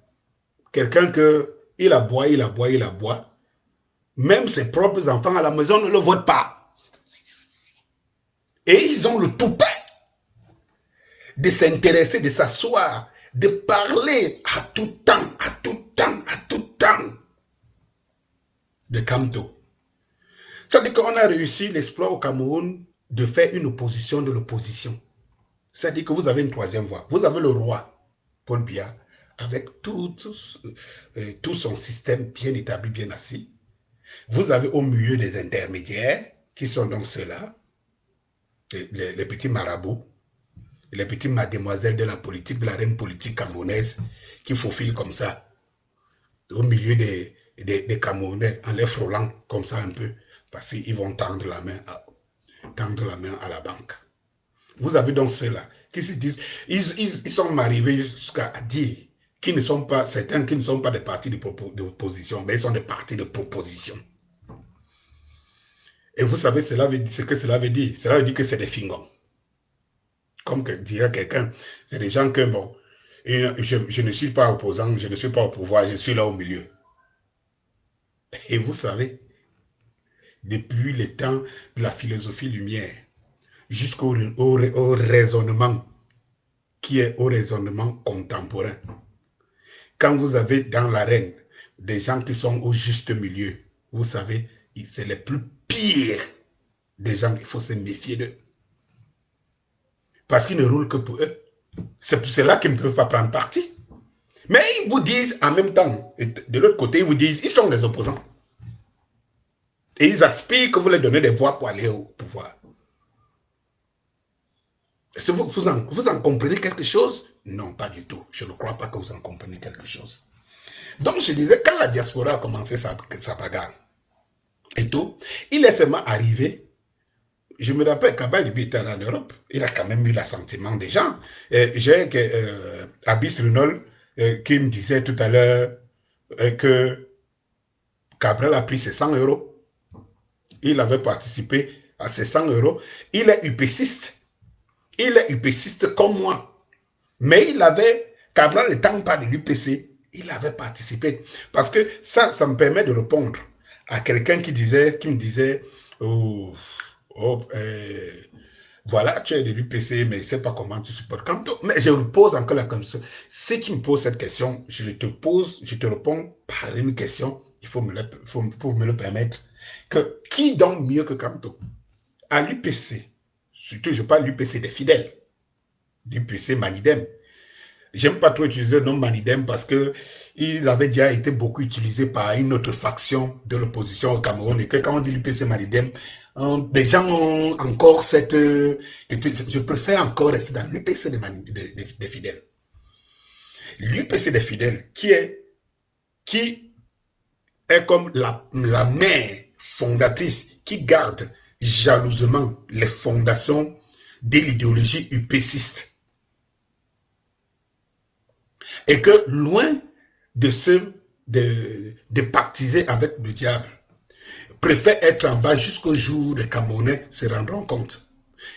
quelqu'un que il aboie. Même ses propres enfants à la maison ne le votent pas. Et ils ont le toupet de s'intéresser, de s'asseoir, de parler à tout temps de Kamto. C'est-à-dire qu'on a réussi l'exploit au Cameroun de faire une opposition de l'opposition. C'est-à-dire que vous avez une troisième voie. Vous avez le roi, Paul Biya, avec tout son système bien établi, bien assis. Vous avez au milieu des intermédiaires, qui sont donc ceux-là. les petits marabouts, les petites mademoiselles de la politique, de la reine politique camerounaise, qui faufilent comme ça, au milieu des Camerounais, en les frôlant comme ça un peu, parce qu'ils vont tendre la main à la banque. Vous avez donc ceux-là qui se disent, ils sont arrivés jusqu'à dire qu'ils ne sont pas, certains qui ne sont pas des partis d'opposition, mais ils sont des partis de proposition. Et vous savez ce que cela veut dire. Cela veut dire que c'est des fingons. Comme dirait quelqu'un, c'est des gens que, bon, je ne suis pas opposant, je ne suis pas au pouvoir, je suis là au milieu. Et vous savez, depuis les temps de la philosophie lumière, jusqu'au raisonnement, qui est au raisonnement contemporain. Quand vous avez dans l'arène des gens qui sont au juste milieu, vous savez, c'est les plus pires des gens, il faut se méfier d'eux. Parce qu'ils ne roulent que pour eux. C'est pour cela qu'ils ne peuvent pas prendre parti. Mais ils vous disent en même temps, de l'autre côté, ils vous disent, ils sont des opposants. Et ils aspirent que vous leur donnez des voix pour aller au pouvoir. Est-ce que vous en comprenez quelque chose? Non, pas du tout. Je ne crois pas que vous en comprenez quelque chose. Donc, je disais, quand la diaspora a commencé sa bagarre et tout, il est seulement arrivé. Je me rappelle qu'Abalibi était en Europe. Il a quand même eu l'assentiment des gens. J'ai Abyss Runol qui me disait tout à l'heure que Cabral a pris ses 100 €. Il avait participé à ces 100 €. Il est UPCiste. Il est UPCiste comme moi. Mais il avait, Cabral n'étant pas de l'UPC, il avait participé. Parce que ça me permet de répondre à quelqu'un qui me disait, voilà, tu es de l'UPC, mais je ne sais pas comment tu supportes Camto. Mais je vous pose encore la question. Ceux qui me posent cette question, je te réponds par une question, il faut me le permettre. Qui donc mieux que Camto? À l'UPC, surtout je parle de l'UPC des fidèles, l'UPC Manidem. J'aime pas trop utiliser le nom Manidem parce que il avait déjà été beaucoup utilisé par une autre faction de l'opposition au Cameroun et que quand on dit l'UPC Manidem, des gens ont encore cette... je préfère encore rester dans l'UPC des fidèles. L'UPC des fidèles qui est comme la mère fondatrice qui garde jalousement les fondations de l'idéologie UPCiste. Et que loin de pactiser avec le diable, préfère être en bas jusqu'au jour où les Camerounais se rendront compte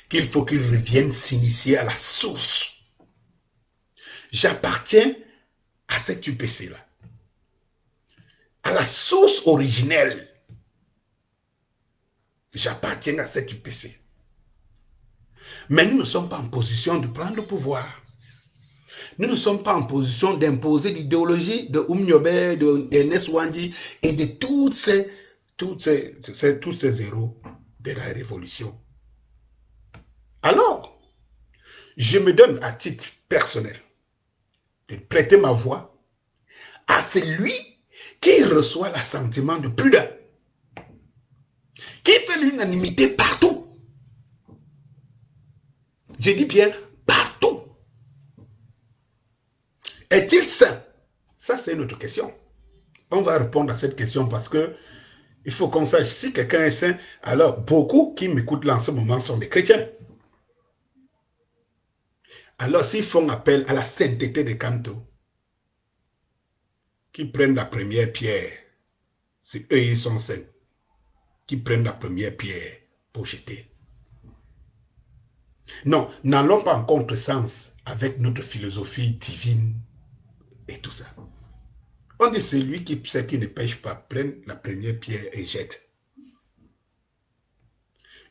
qu'il faut qu'ils reviennent s'initier à la source. J'appartiens à cette UPC-là, à la source originelle. J'appartiens à cette UPC. Mais nous ne sommes pas en position de prendre le pouvoir. Nous ne sommes pas en position d'imposer l'idéologie de Oumniobé, d'Ernest Ouandi et de tous ces héros de la révolution. Alors, je me donne à titre personnel de prêter ma voix à celui qui reçoit l'assentiment de plus d'un, qui fait l'unanimité partout. Je dis bien partout. Est-il sain? Ça, c'est une autre question. On va répondre à cette question parce que il faut qu'on sache si quelqu'un est saint. Alors, beaucoup qui m'écoutent là en ce moment sont des chrétiens. Alors, s'ils font appel à la sainteté de Camto, qui prennent la première pierre, c'est eux, ils sont saints, qui prennent la première pierre pour jeter. Non, n'allons pas en contresens avec notre philosophie divine et tout ça. On dit celui qui sait qui ne pêche pas, prenne la première pierre et jette.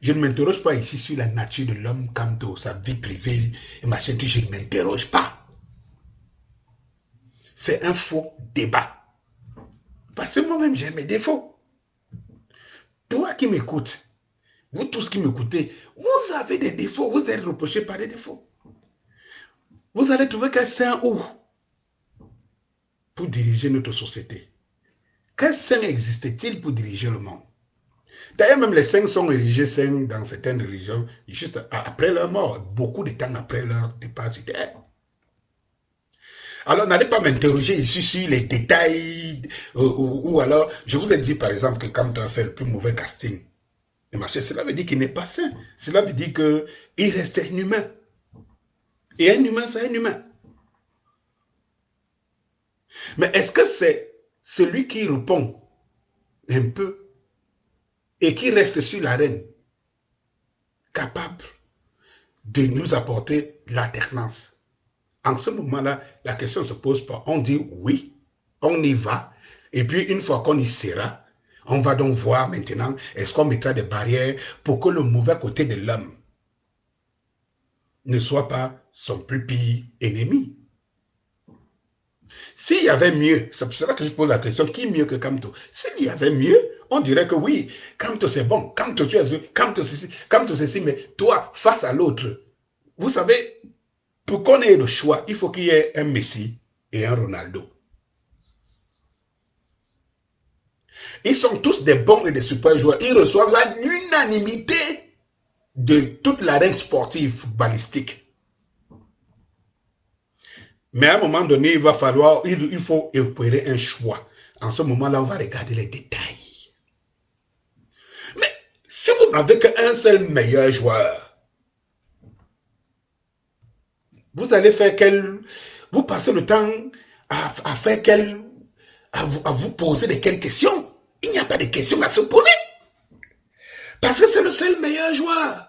Je ne m'interroge pas ici sur la nature de l'homme, Camto, sa vie privée et machin, je ne m'interroge pas. C'est un faux débat. Parce que moi-même, j'ai mes défauts. Toi qui m'écoutes, vous tous qui m'écoutez, vous avez des défauts, vous êtes reprochés par des défauts. Vous allez trouver qu'un saint où pour diriger notre société? Quel saint existe-t-il pour diriger le monde? D'ailleurs, même les saints sont érigés saints dans certaines religions, juste après leur mort, beaucoup de temps après leur départ sur terre. Alors, n'allez pas m'interroger ici sur les détails, ou alors, je vous ai dit par exemple que quand tu as fait le plus mauvais casting, le marché, cela veut dire qu'il n'est pas sain. Cela veut dire qu'il reste un humain. Et un humain, c'est un humain. Mais est-ce que c'est celui qui répond un peu et qui reste sur l'arène capable de nous apporter l'alternance? En ce moment-là, la question ne se pose pas. On dit oui, on y va. Et puis, une fois qu'on y sera, on va donc voir maintenant, est-ce qu'on mettra des barrières pour que le mauvais côté de l'homme ne soit pas son plus pire ennemi. S'il y avait mieux, c'est pour cela que je pose la question, qui est mieux que Kamto? S'il y avait mieux, on dirait que oui, Kamto c'est bon, Kamto tu es, Kamto ceci, mais toi, face à l'autre, vous savez, pour qu'on ait le choix, il faut qu'il y ait un Messi et un Ronaldo. Ils sont tous des bons et des super joueurs. Ils reçoivent l'unanimité de toute l'arène sportive footballistique. Mais à un moment donné, il va falloir, il faut opérer un choix. En ce moment-là, on va regarder les détails. Mais si vous n'avez qu'un seul meilleur joueur, vous allez faire quel... Vous passez le temps à faire quel... à vous poser de quelles questions. Il n'y a pas de questions à se poser. Parce que c'est le seul meilleur joueur.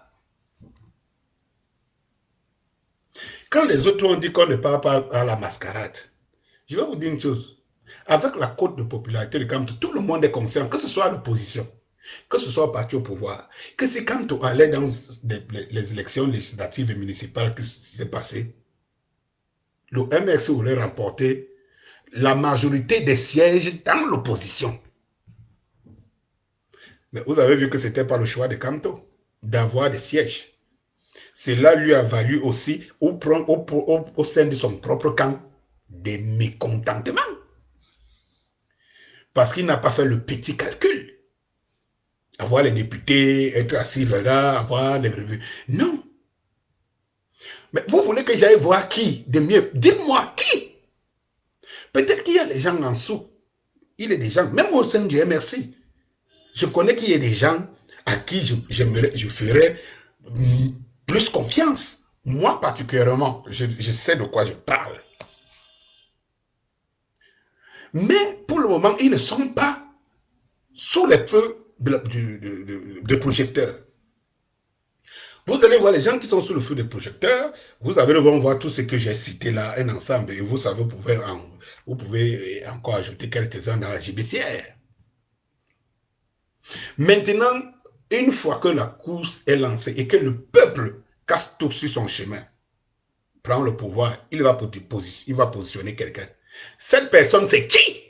Quand les autres ont dit qu'on ne parle pas à la mascarade, je vais vous dire une chose. Avec la cote de popularité de Kamto, tout le monde est conscient, que ce soit l'opposition, que ce soit le parti au pouvoir, que si Kamto allait dans les élections législatives et municipales qui s'est passées, le MRC aurait remporté la majorité des sièges dans l'opposition. Mais vous avez vu que ce n'était pas le choix de Kamto d'avoir des sièges. Cela lui a valu aussi, au sein de son propre camp, des mécontentements. Parce qu'il n'a pas fait le petit calcul. Avoir les députés, être assis là, avoir les revues. Non. Mais vous voulez que j'aille voir qui de mieux? Dites-moi qui. Peut-être qu'il y a des gens en dessous. Il y a des gens, même au sein du MRC. Je connais qu'il y a des gens à qui je ferais plus confiance. Moi particulièrement, je sais de quoi je parle. Mais pour le moment, ils ne sont pas sous les feux de projecteurs. Vous allez voir les gens qui sont sous le feu des projecteurs, vous allez voir tout ce que j'ai cité là, un ensemble, et vous savez, vous pouvez encore ajouter quelques-uns dans la gibecière. Maintenant, une fois que la course est lancée et que le peuple casse tout sur son chemin, prend le pouvoir, il va positionner quelqu'un. Cette personne, c'est qui?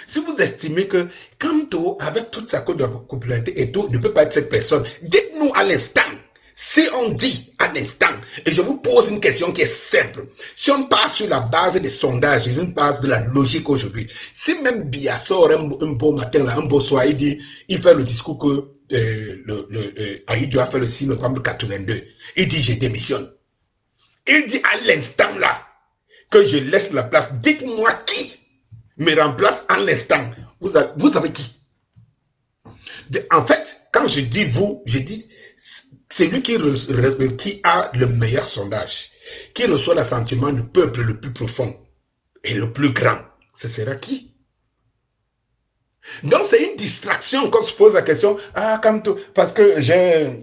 Si vous estimez que Kamto, avec toute sa cote de popularité et tout, ne peut pas être cette personne, dites-nous à l'instant. Si on dit à l'instant, et je vous pose une question qui est simple, si on part sur la base des sondages, et une base de la logique aujourd'hui, si même Biya sort un beau matin, là, un beau soir, il fait le discours que Ahidjo a fait le 6 novembre 82, il dit je démissionne. Il dit à l'instant là, que je laisse la place, dites-moi qui me remplace en l'instant. Vous avez qui? En fait, quand je dis vous, je dis c'est lui qui a le meilleur sondage, qui reçoit l'assentiment du peuple le plus profond et le plus grand. Ce sera qui? Donc c'est une distraction quand on se pose la question, ah, Kamto, parce que j'ai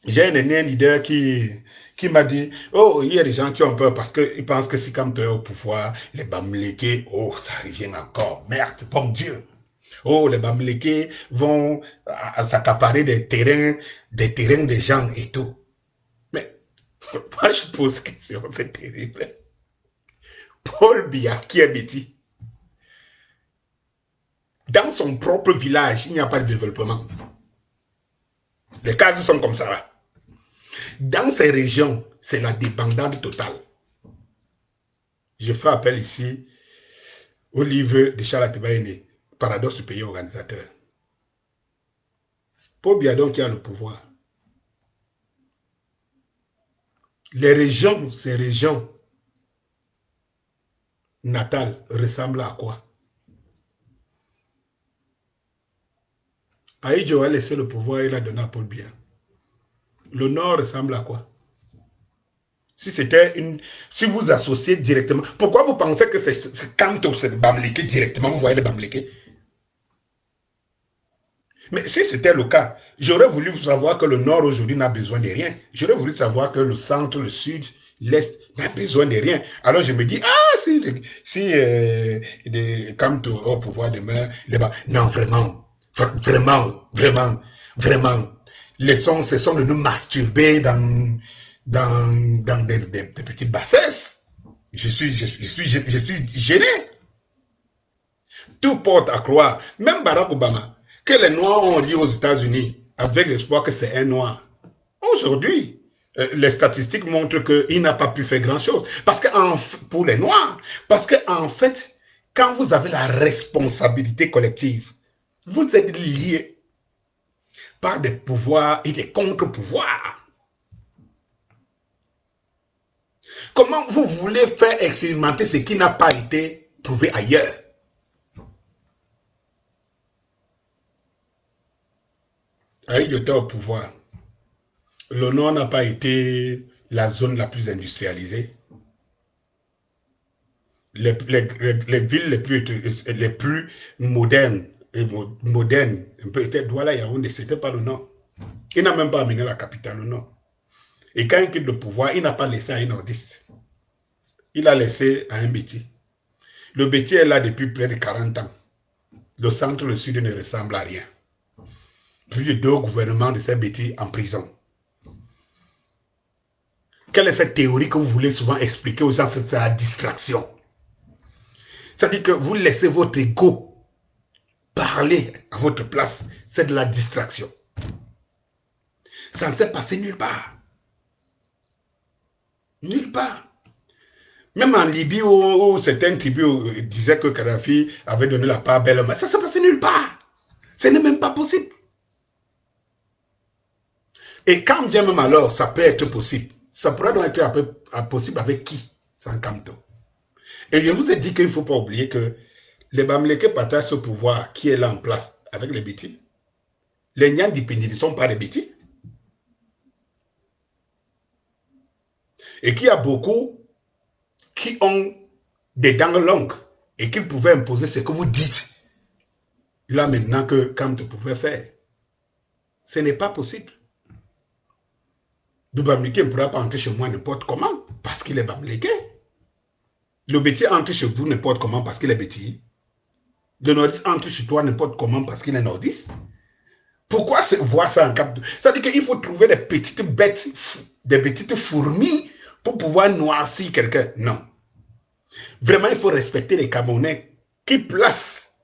un leader qui m'a dit, oh, il y a des gens qui ont peur parce qu'ils pensent que si Kamto est au pouvoir, les Bamileke, oh, ça revient encore, merde, bon Dieu. Oh, les Bamileke vont s'accaparer des terrains des gens et tout. Mais, moi je pose question, c'est terrible. Paul Biya, qui est Betty, dans son propre village, il n'y a pas de développement. Les cases sont comme ça là. Dans ces régions, c'est la dépendance totale. Je fais appel ici au livre de Charles Atibaïné. paradoxe du pays organisateur. Paul Biya donc qui a le pouvoir. Les régions, ces régions natales ressemblent à quoi? Aïdjo a laissé le pouvoir et l'a donné à Paul Biya. Le nord ressemble à quoi? Si c'était une... Si vous associez directement... Pourquoi vous pensez que c'est quand c'est le Bamileke directement, vous voyez le Bamileke? Mais si c'était le cas, j'aurais voulu savoir que le nord aujourd'hui n'a besoin de rien. J'aurais voulu savoir que le centre, le sud, l'est n'a besoin de rien. Alors je me dis, ah, si quand au pouvoir demain, non, vraiment, vraiment, cessons de nous masturber dans des petites bassesses. Je suis gêné. Tout porte à croire, même Barack Obama, que les Noirs ont dit aux États-Unis, avec l'espoir que c'est un Noir. Aujourd'hui, les statistiques montrent qu'il n'a pas pu faire grand-chose. Parce que pour les Noirs, parce qu'en fait, quand vous avez la responsabilité collective, vous êtes liés par des pouvoirs et des contre-pouvoirs. Comment vous voulez faire expérimenter ce qui n'a pas été prouvé ailleurs? Aïdjo était au pouvoir. Le Nord n'a pas été la zone la plus industrialisée. Les villes les plus modernes, peut-être Douala, Yaoundé, c'était pas le Nord. Il n'a même pas amené la capitale au Nord. Et quand il quitte le pouvoir, il n'a pas laissé à un nordiste. Il a laissé à un Béti. Le Béti est là depuis près de 40 ans. Le centre, le sud ne ressemble à rien. Plus de 2 gouvernements de ces Béti en prison. Quelle est cette théorie que vous voulez souvent expliquer aux gens? C'est la distraction. C'est-à-dire que vous laissez votre ego parler à votre place. C'est de la distraction. Ça ne s'est passé nulle part. Nulle part. Même en Libye, où certains tribus disaient que Kadhafi avait donné la part belle, mais ça ne s'est passé nulle part. Ce n'est même pas possible. Et quand bien même alors, ça peut être possible. Ça pourrait donc être possible avec qui? Sans Kamto. Et je vous ai dit qu'il ne faut pas oublier que les Bamileke partagent ce pouvoir qui est là en place avec les Bétis. Les Nyans d'Ipindi ne sont pas des Bétis. Et qu'il y a beaucoup qui ont des dents longues et qui pouvaient imposer ce que vous dites là maintenant que Kamto pouvait faire. Ce n'est pas possible. Le Bamileke ne pourra pas entrer chez moi n'importe comment parce qu'il est Bamileke. Le Béti entre chez vous n'importe comment parce qu'il est Béti. Le nordiste entre chez toi n'importe comment parce qu'il est nordiste. Pourquoi voir ça en cap? Ça veut dire qu'il faut trouver des petites bêtes, des petites fourmis pour pouvoir noircir quelqu'un. Non. Vraiment, il faut respecter les Camerounais qui placent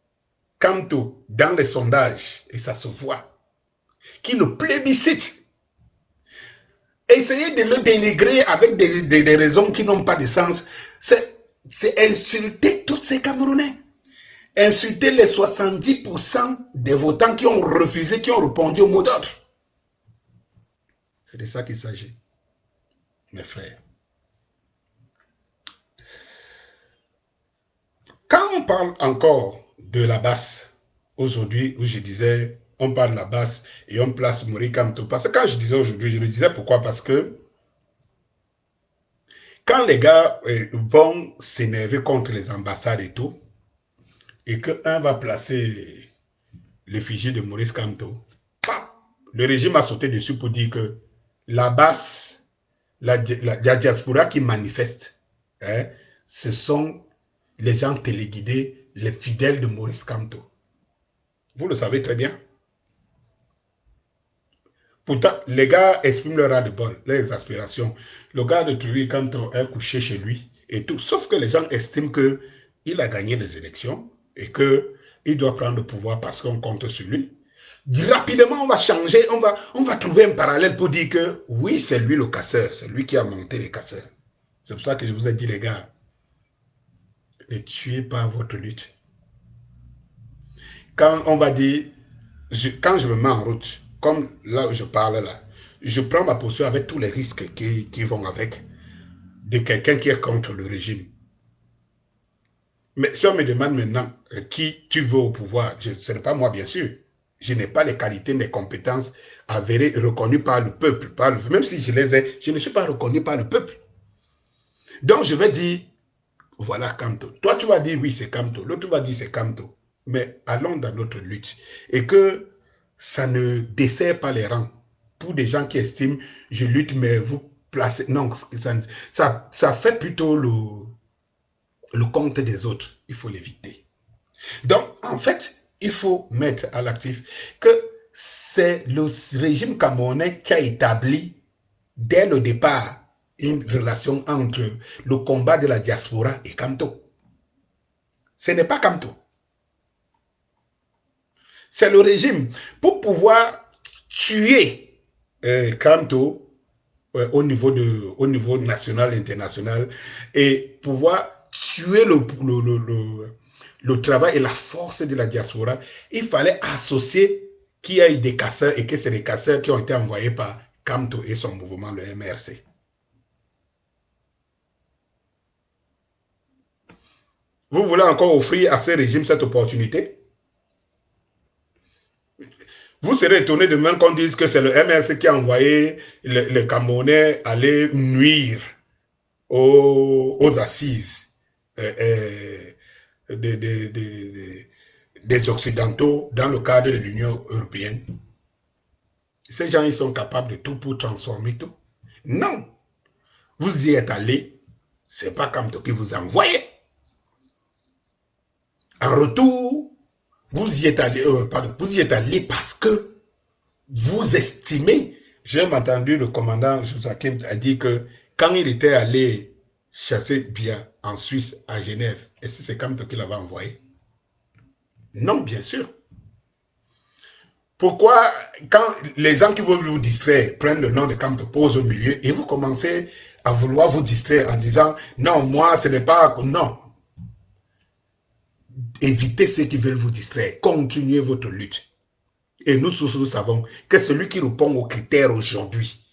Kamto dans les sondages, et ça se voit, qui le plébiscitent. Essayer de le dénigrer avec des raisons qui n'ont pas de sens, c'est insulter tous ces Camerounais. Insulter les 70% des votants qui ont refusé, qui ont répondu au mot d'ordre. C'est de ça qu'il s'agit, mes frères. Quand on parle encore de la basse, aujourd'hui, où je disais, on parle de la basse et on place Mori Kamto. Parce que quand je disais aujourd'hui, je le disais pourquoi? Parce que quand les gars vont s'énerver contre les ambassades et tout, et qu'un va placer l'effigie de Maurice Kamto, le régime a sauté dessus pour dire que la basse, la diaspora qui manifeste, hein, ce sont les gens téléguidés, les fidèles de Maurice Kamto. Vous le savez très bien. Pourtant, les gars expriment leur ras-de-bol, leurs aspirations. Le gars de Trui Kamto est couché chez lui et tout. Sauf que les gens estiment qu'il a gagné les élections et qu'il doit prendre le pouvoir parce qu'on compte sur lui. Rapidement, on va changer, on va trouver un parallèle pour dire que oui, c'est lui le casseur, c'est lui qui a monté les casseurs. C'est pour ça que je vous ai dit, les gars, ne tuez pas votre lutte. quand on va dire, quand je me mets en route, comme là où je parle là, je prends ma posture avec tous les risques qui vont avec, de quelqu'un qui est contre le régime. Mais si on me demande maintenant qui tu veux au pouvoir, ce n'est pas moi bien sûr. Je n'ai pas les qualités, les compétences avérées, reconnues par le peuple. Même si je les ai, je ne suis pas reconnu par le peuple. Donc je vais dire, voilà Kamto. Toi tu vas dire oui c'est Kamto, l'autre va dire c'est Kamto. Mais allons dans notre lutte. Et que ça ne dessert pas les rangs. Pour des gens qui estiment, je lutte mais vous placez... Non, ça fait plutôt le compte des autres. Il faut l'éviter. Donc, en fait, il faut mettre à l'actif que c'est le régime camerounais qui a établi, dès le départ, une relation entre le combat de la diaspora et Kamto. Ce n'est pas Kamto. C'est le régime. Pour pouvoir tuer Kamto au niveau national, international, et pouvoir tuer le travail et la force de la diaspora, il fallait associer qu'il y ait des casseurs et que c'est des casseurs qui ont été envoyés par Kamto et son mouvement, le MRC. Vous voulez encore offrir à ce régime cette opportunité? Vous serez étonné de même qu'on dise que c'est le MRC qui a envoyé les Camerounais aller nuire aux assises des Occidentaux dans le cadre de l'Union européenne. Ces gens, ils sont capables de tout pour transformer tout. Non. Vous y êtes allé, c'est pas comme qui vous envoyez. En retour, vous y êtes allé parce que vous estimez. J'ai entendu le commandant Josakim a dit que quand il était allé chasser Bia en Suisse, à Genève, est-ce que c'est Kamto qui l'avait envoyé? Non, bien sûr. Pourquoi, quand les gens qui veulent vous distraire prennent le nom de Kamto, posent au milieu, et vous commencez à vouloir vous distraire en disant, non, moi, ce n'est pas... Non. Évitez ceux qui veulent vous distraire. Continuez votre lutte. Et nous tous, nous savons que celui qui répond aux critères aujourd'hui,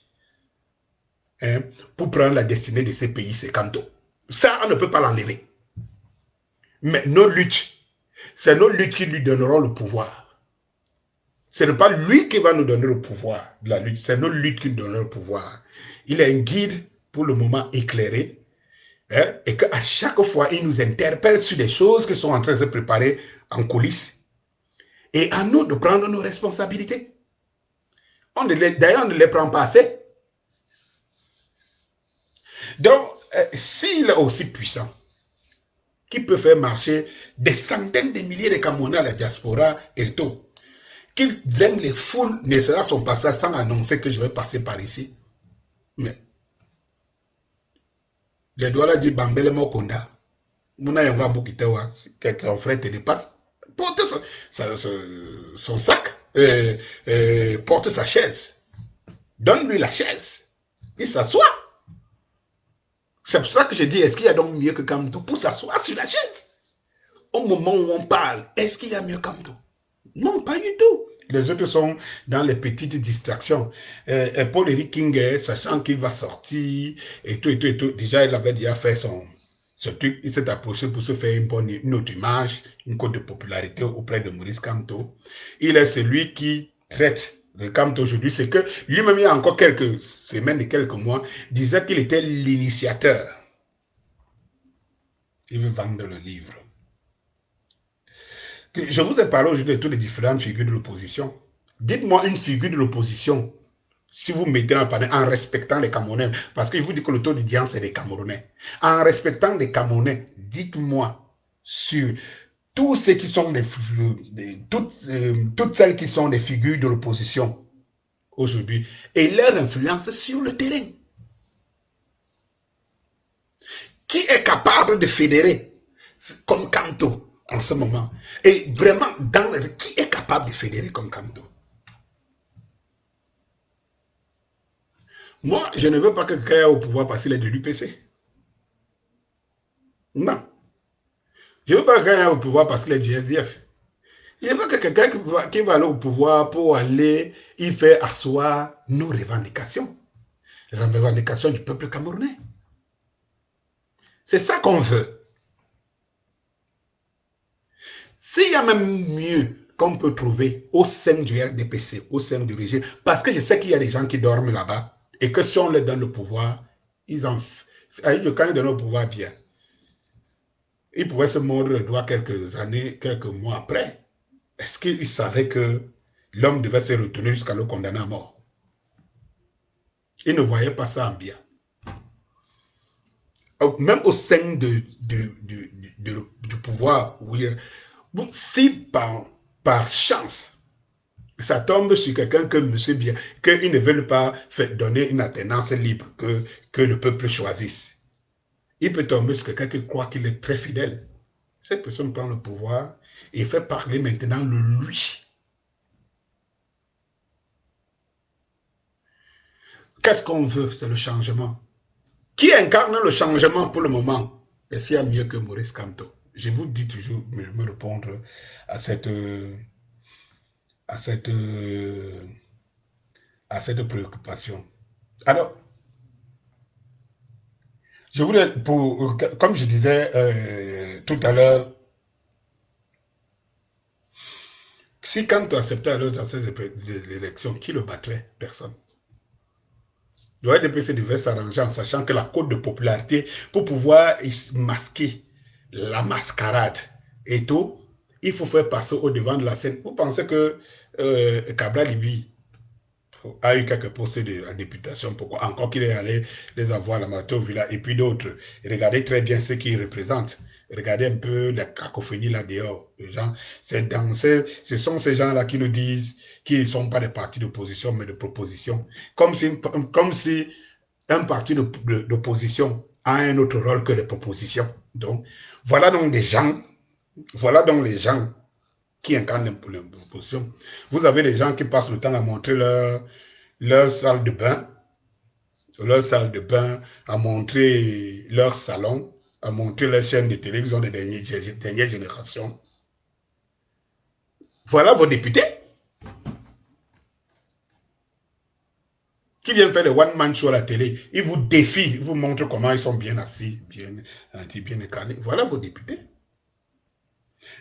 pour prendre la destinée de ces pays, c'est Kamto. Ça, on ne peut pas l'enlever. Mais nos luttes, c'est nos luttes qui lui donneront le pouvoir. Ce n'est pas lui qui va nous donner le pouvoir de la lutte, c'est nos luttes qui nous donnent le pouvoir. Il est un guide, pour le moment, éclairé, et qu'à chaque fois, il nous interpelle sur des choses qui sont en train de se préparer en coulisses. Et à nous de prendre nos responsabilités. D'ailleurs, on ne les prend pas assez. Donc, s'il est aussi puissant, qui peut faire marcher des centaines de milliers de Camerounais à la diaspora et tout, qu'il draine les foules, ne sera son passage sans annoncer que je vais passer par ici. Mais, les doigts là du Bambele Mokonda, Mouna Yonga Boukitewa, quelqu'un frère te dépasse, porte son sac, porte sa chaise, donne-lui la chaise, il s'assoit. C'est pour ça que je dis, est-ce qu'il y a donc mieux que Kamto pour s'asseoir sur la chaise? Au moment où on parle, est-ce qu'il y a mieux que Kamto? Non, pas du tout. Les autres sont dans les petites distractions. Paul-Éric King, sachant qu'il va sortir, et tout, déjà il avait déjà fait ce truc, il s'est approché pour se faire une autre image, une cote de popularité auprès de Maurice Kamto. Il est celui qui traite de Kamto aujourd'hui, c'est que lui-même, il y a encore quelques semaines et quelques mois, disait qu'il était l'initiateur. Il veut vendre le livre. Je vous ai parlé aujourd'hui de toutes les différentes figures de l'opposition. Dites-moi une figure de l'opposition, si vous mettez en panel, en respectant les Camerounais, parce que je vous dis que le taux d'audience, c'est les Camerounais. En respectant les Camerounais, dites-moi sur tous ceux qui sont toutes celles qui sont des figures de l'opposition aujourd'hui et leur influence sur le terrain. Qui est capable de fédérer comme Kamto en ce moment? Et vraiment, qui est capable de fédérer comme Kamto? Moi, je ne veux pas que quelqu'un ait au pouvoir parce qu'il est de l'UPC. Non. Je ne veux pas que quelqu'un ait au pouvoir parce qu'il est du SDF. Je veux que quelqu'un qui va aller au pouvoir pour aller y faire asseoir nos revendications. Les revendications du peuple camerounais. C'est ça qu'on veut. S'il y a même mieux qu'on peut trouver au sein du RDPC, au sein du régime, parce que je sais qu'il y a des gens qui dorment là-bas et que si on leur donne le pouvoir, ils en... Quand ils donnent le pouvoir bien, ils pouvaient se mordre le doigt quelques années, quelques mois après. Est-ce qu'ils savaient que l'homme devait se retenir jusqu'à le condamner à mort? Ils ne voyaient pas ça en bien. Même au sein du pouvoir, oui, si par chance, ça tombe sur quelqu'un que monsieur bien, qu'ils ne veulent pas donner une alternance libre, que le peuple choisisse. Il peut tomber sur quelqu'un qui croit qu'il est très fidèle. Cette personne prend le pouvoir et fait parler maintenant le lui. Qu'est-ce qu'on veut? C'est le changement. Qui incarne le changement pour le moment? Est-ce qu'il y a mieux que Maurice Kamto? Je vous dis toujours, me répondre à cette, à cette, à cette préoccupation. Alors, je voulais, comme je disais tout à l'heure, si Kamto acceptait alors à ces élections, qui le battrait? Personne. Le RDPC devait s'arranger en sachant que la cote de popularité, pour pouvoir masquer la mascarade et tout, il faut faire passer au devant de la scène. Vous pensez que Cabral Libi a eu quelques postes de la députation, pourquoi encore qu'il est allé les avoir à la Mato Villa et puis d'autres. Regardez très bien ce qu'ils représentent. Regardez un peu la cacophonie là dehors. Les gens, ce sont ces gens-là qui nous disent qu'ils ne sont pas des partis d'opposition, mais de proposition. Comme si un parti d'opposition a un autre rôle que les propositions. Donc, voilà donc les gens qui incarnent l'opposition. Vous avez des gens qui passent le temps à montrer leur salle de bain, à montrer leur salon, à montrer leur chaîne de télévision des dernières générations. Voilà vos députés qui viennent faire le one-man show à la télé. Ils vous défient, ils vous montrent comment ils sont bien assis, bien incarnés. Voilà vos députés.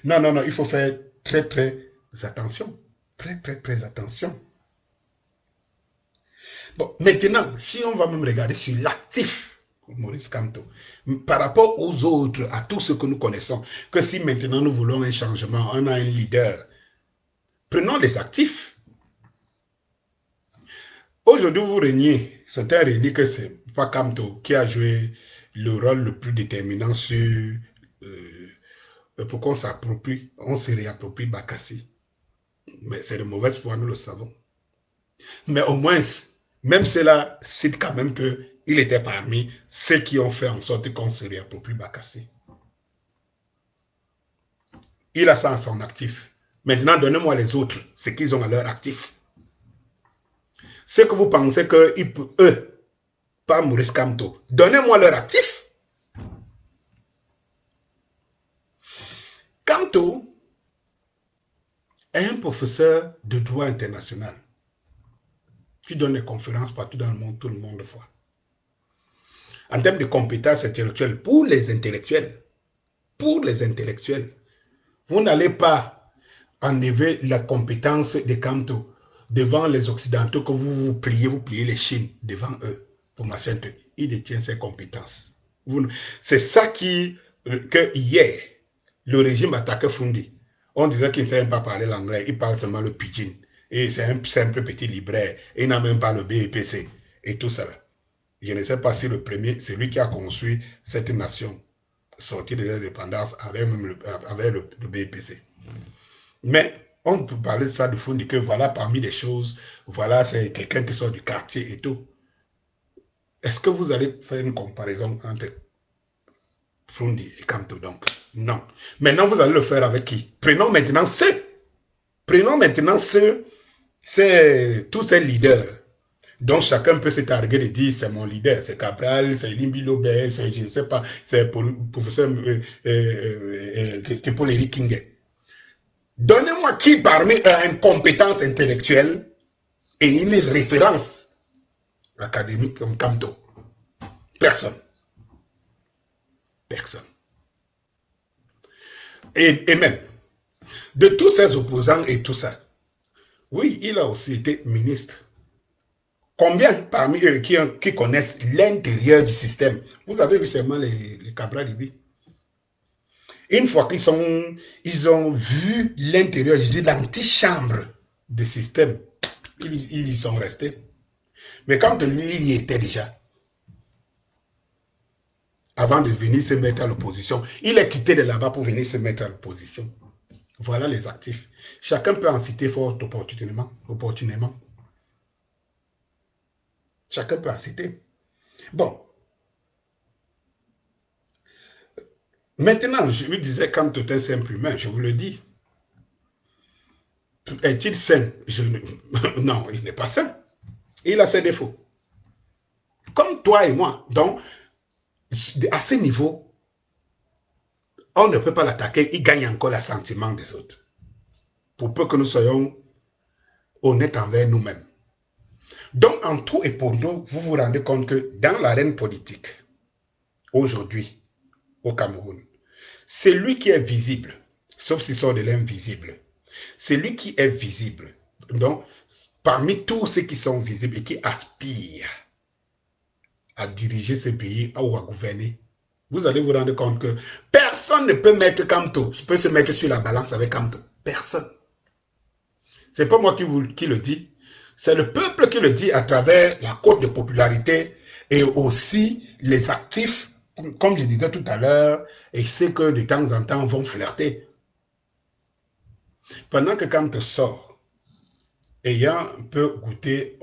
Non, il faut faire très, très attention. Très, très, très attention. Bon, maintenant, si on va même regarder sur l'actif, Maurice Kamto, par rapport aux autres, à tous ceux que nous connaissons, que si maintenant nous voulons un changement, on a un leader, prenons les actifs. Aujourd'hui, vous reniez, certains renient que c'est pas Kamto qui a joué le rôle le plus déterminant sur pour qu'on s'approprie, on se réapproprie Bakassi. Mais c'est de mauvaise foi, nous le savons. Mais au moins, même cela cite quand même qu'il était parmi ceux qui ont fait en sorte qu'on se réapproprie Bakassi. Il a ça en son actif. Maintenant, donnez-moi les autres, ce qu'ils ont à leur actif. Ce que vous pensez que eux, pas Maurice Kamto, donnez-moi leur actif. Kamto est un professeur de droit international qui donne des conférences partout dans le monde, tout le monde voit. En termes de compétences intellectuelles, pour les intellectuels, vous n'allez pas enlever la compétence de Kamto devant les Occidentaux que vous pliez les Chines devant eux. Pour ma sainte, il détient ses compétences. C'est ça que hier, le régime attaquait Fundi. On disait qu'il ne sait même pas parler l'anglais, il parle seulement le pidgin. Et c'est un simple petit libraire. Il n'a même pas le BEPC et tout ça. Je ne sais pas si le premier, c'est lui qui a construit cette nation sortie de l'indépendance avec le BEPC. Mais on peut parler de ça de Fundi, que voilà parmi les choses, voilà c'est quelqu'un qui sort du quartier et tout. Est-ce que vous allez faire une comparaison entre Fundi et Kamto donc? Non. Maintenant, vous allez le faire avec qui? Prenons maintenant tous ces leaders dont chacun peut se targuer de dire c'est mon leader, c'est Cabral, c'est Limbi Lobé, c'est je ne sais pas, c'est le professeur Kepoleri Kinge. Donnez-moi qui parmi eux a une compétence intellectuelle et une référence académique comme Kamto. Personne. Personne. Et même, de tous ces opposants et tout ça, oui, il a aussi été ministre. Combien parmi eux qui connaissent l'intérieur du système? Vous avez vu seulement les Cabra Libye. Une fois ils ont vu l'intérieur, je dis l'antichambre du système, ils y sont restés. Mais quand lui, il y était déjà, avant de venir se mettre à l'opposition, il est quitté de là-bas pour venir se mettre à l'opposition. Voilà les actifs. Chacun peut en citer fort opportunément. Chacun peut en citer. Bon. Maintenant, je lui disais, quand tu es un simple humain, je vous le dis. Est-il sain? Non, il n'est pas sain. Il a ses défauts. Comme toi et moi. Donc, à ce niveau, on ne peut pas l'attaquer. Il gagne encore l'assentiment des autres. Pour peu que nous soyons honnêtes envers nous-mêmes. Donc, en tout et pour tout, vous vous rendez compte que dans l'arène politique, aujourd'hui, au Cameroun, c'est lui qui est visible, sauf s'il sort de l'invisible. C'est lui qui est visible. Donc, parmi tous ceux qui sont visibles et qui aspirent à diriger ce pays ou à gouverner, vous allez vous rendre compte que personne ne peut mettre Kamto, peut se mettre sur la balance avec Kamto. Personne. C'est pas moi qui le dis. C'est le peuple qui le dit à travers la cote de popularité et aussi les actifs, comme je disais tout à l'heure, et ceux que de temps en temps vont flirter. Pendant que Kamto sort, ayant un peu goûté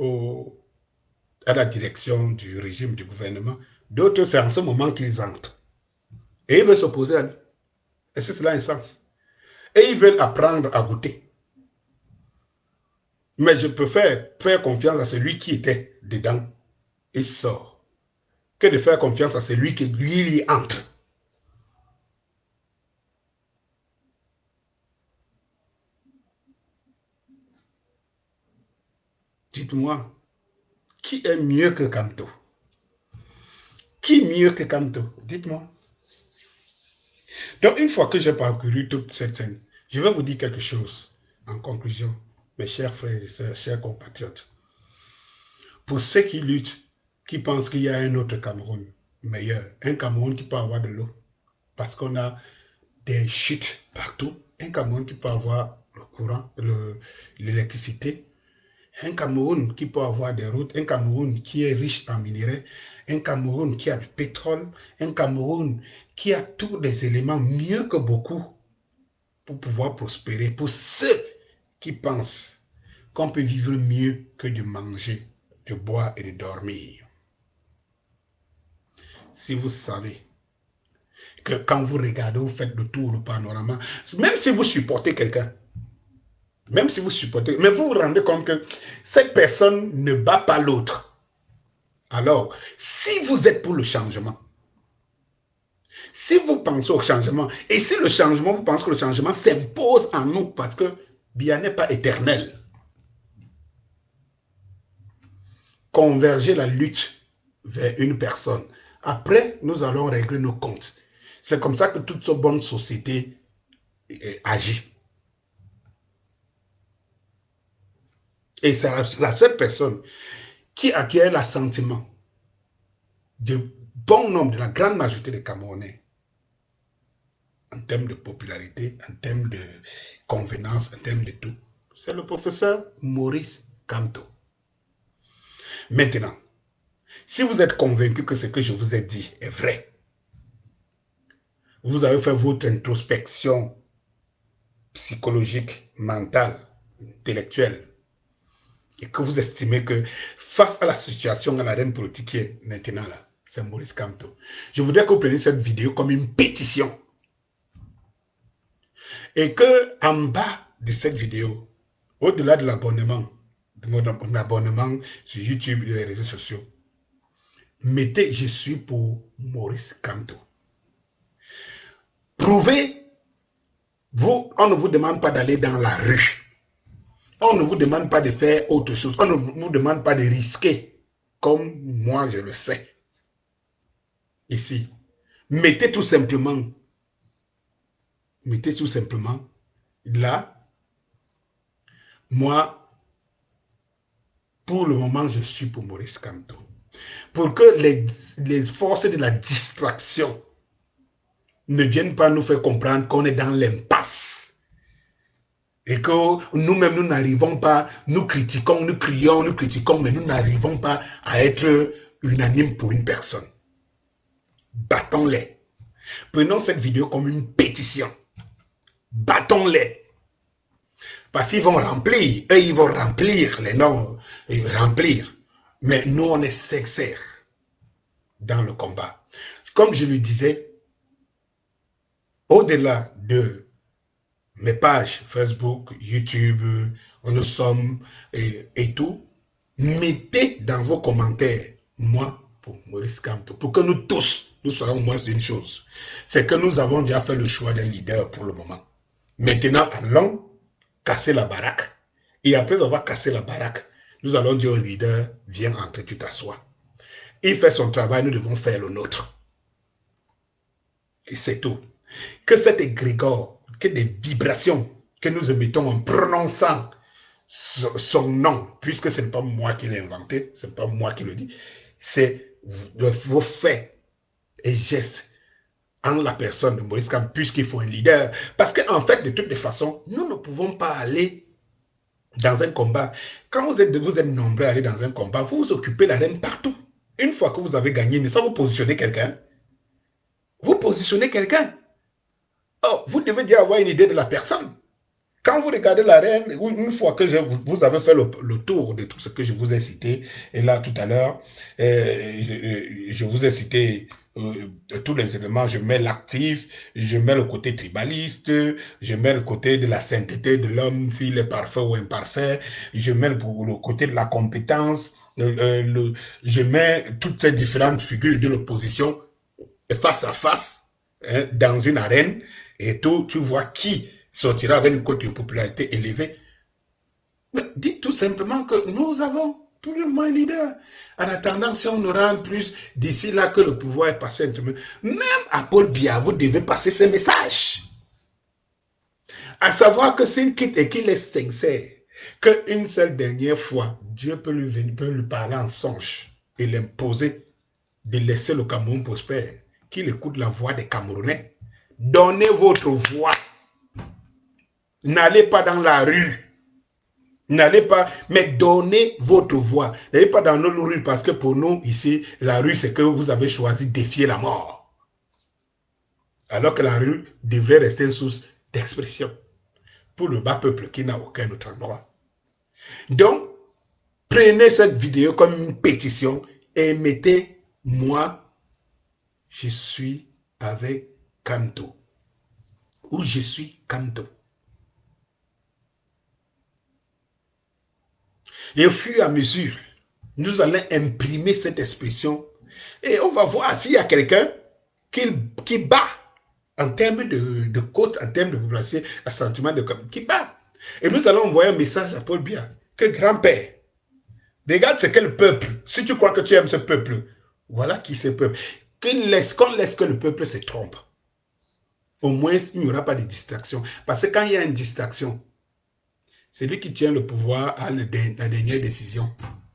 à la direction du régime du gouvernement, d'autres, c'est en ce moment qu'ils entrent. Et ils veulent s'opposer à lui. Et c'est cela un sens. Et ils veulent apprendre à goûter. Mais je préfère faire confiance à celui qui était dedans et sort, que de faire confiance à celui qui lui y entre. Dites-moi, qui est mieux que Kamto? Qui mieux que Kamto? Dites-moi. Donc, une fois que j'ai parcouru toute cette scène, je vais vous dire quelque chose en conclusion, mes chers frères et sœurs, chers compatriotes. Pour ceux qui luttent, qui pensent qu'il y a un autre Cameroun meilleur, un Cameroun qui peut avoir de l'eau, parce qu'on a des chutes partout, un Cameroun qui peut avoir le courant, l'électricité, un Cameroun qui peut avoir des routes, un Cameroun qui est riche en minerais, un Cameroun qui a du pétrole, un Cameroun qui a tous les éléments mieux que beaucoup pour pouvoir prospérer. Pour ceux qui pensent qu'on peut vivre mieux que de manger, de boire et de dormir. Si vous savez que quand vous regardez, vous faites le tour, le panorama, même si vous supportez quelqu'un, même si vous supportez, mais vous vous rendez compte que cette personne ne bat pas l'autre. Alors, si vous êtes pour le changement, si vous pensez au changement, et si le changement, vous pensez que le changement s'impose en nous, parce que bien n'est pas éternel, converger la lutte vers une personne. Après, nous allons régler nos comptes. C'est comme ça que toute cette bonne société agit. Et c'est la seule personne qui acquiert l'assentiment de bon nombre, de la grande majorité des Camerounais, en termes de popularité, en termes de convenance, en termes de tout. C'est le professeur Maurice Kamto. Maintenant, si vous êtes convaincu que ce que je vous ai dit est vrai, vous avez fait votre introspection psychologique, mentale, intellectuelle, et que vous estimez que face à la situation, à l'arène politique qui est maintenant là, c'est Maurice Kamto. Je voudrais que vous preniez cette vidéo comme une pétition. Et que en bas de cette vidéo, au-delà de l'abonnement, de mon abonnement sur YouTube et les réseaux sociaux, mettez « Je suis pour Maurice Kamto ». Prouvez, On ne vous demande pas d'aller dans la rue. On ne vous demande pas de faire autre chose. On ne vous demande pas de risquer comme moi je le fais ici. Mettez tout simplement là, moi, pour le moment, je suis pour Maurice Kamto. Pour que les forces de la distraction ne viennent pas nous faire comprendre qu'on est dans l'impasse. Et que nous-mêmes, nous n'arrivons pas, nous critiquons, nous crions, nous critiquons, mais nous n'arrivons pas à être unanimes pour une personne. Battons-les. Prenons cette vidéo comme une pétition. Battons-les. Parce qu'ils vont remplir, eux, ils vont remplir les noms, remplir. Mais nous, on est sincères dans le combat. Comme je le disais, au-delà de mes pages Facebook, YouTube, nous sommes et tout, mettez dans vos commentaires, moi, pour Maurice Kamto, pour que nous tous, nous soyons moins d'une chose. C'est que nous avons déjà fait le choix d'un leader pour le moment. Maintenant, allons casser la baraque. Et après avoir cassé la baraque, nous allons dire au leader, viens entrer, tu t'assois. Il fait son travail, nous devons faire le nôtre. Et c'est tout. Que cet égrégore, que des vibrations que nous émettons en prononçant son nom, puisque ce n'est pas moi qui l'ai inventé, ce n'est pas moi qui le dis, c'est vos faits et gestes en la personne de Maurice Kamto, puisqu'il faut un leader. Parce qu'en fait, de toutes les façons, nous ne pouvons pas aller dans un combat. Quand vous êtes nombreux à aller dans un combat, vous occupez l'arène partout. Une fois que vous avez gagné, sans vous positionner quelqu'un, vous positionnez quelqu'un. Oh, vous devez déjà avoir une idée de la personne. Quand vous regardez l'arène, une fois que vous avez fait le tour de tout ce que je vous ai cité, et là tout à l'heure, je vous ai cité tous les éléments, je mets l'actif, je mets le côté tribaliste, je mets le côté de la sainteté de l'homme, s'il est parfait ou imparfait, je mets le côté de la compétence, je mets toutes ces différentes figures de l'opposition face à face, hein, dans une arène, et tout, tu vois qui sortira avec une cote de popularité élevée. Mais dites tout simplement que nous avons pour le moins leader. En attendant, si on aura un plus d'ici là que le pouvoir est passé, même à Paul Biya, vous devez passer ce message. À savoir que s'il quitte et qu'il est sincère, qu'une seule dernière fois, Dieu peut lui parler en songe et l'imposer de laisser le Cameroun prospère, qu'il écoute la voix des Camerounais. Donnez votre voix. N'allez pas dans la rue. N'allez pas, mais donnez votre voix. N'allez pas dans nos rues parce que pour nous, ici, la rue, c'est que vous avez choisi de défier la mort. Alors que la rue devrait rester une source d'expression pour le bas peuple qui n'a aucun autre endroit. Donc, prenez cette vidéo comme une pétition et mettez « Moi, je suis avec Kamto » ou « Je suis Kamto ». Et au fur et à mesure, nous allons imprimer cette expression et on va voir s'il y a quelqu'un qui bat en termes de cote, en termes de population, un sentiment de qui bat. Et nous allons envoyer un message à Paul Biya, que grand-père, regarde ce qu'est le peuple. Si tu crois que tu aimes ce peuple, voilà qui c'est le peuple. Qu'on laisse que le peuple se trompe. Au moins, il n'y aura pas de distraction. Parce que quand il y a une distraction, c'est lui qui tient le pouvoir à la dernière décision.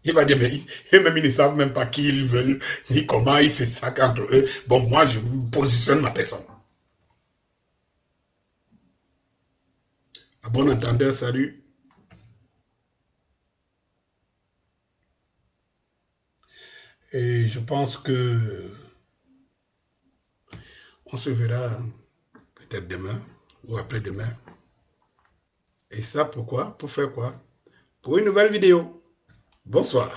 Il va dire, mais eux-mêmes, ils ne savent même pas qui ils veulent, ni comment ils se sacent entre eux. Bon, moi, je positionne ma personne. À bon entendeur, salut. Et je pense que on se verra peut-être demain ou après-demain. Et ça, pourquoi? Pour faire quoi? Pour une nouvelle vidéo. Bonsoir.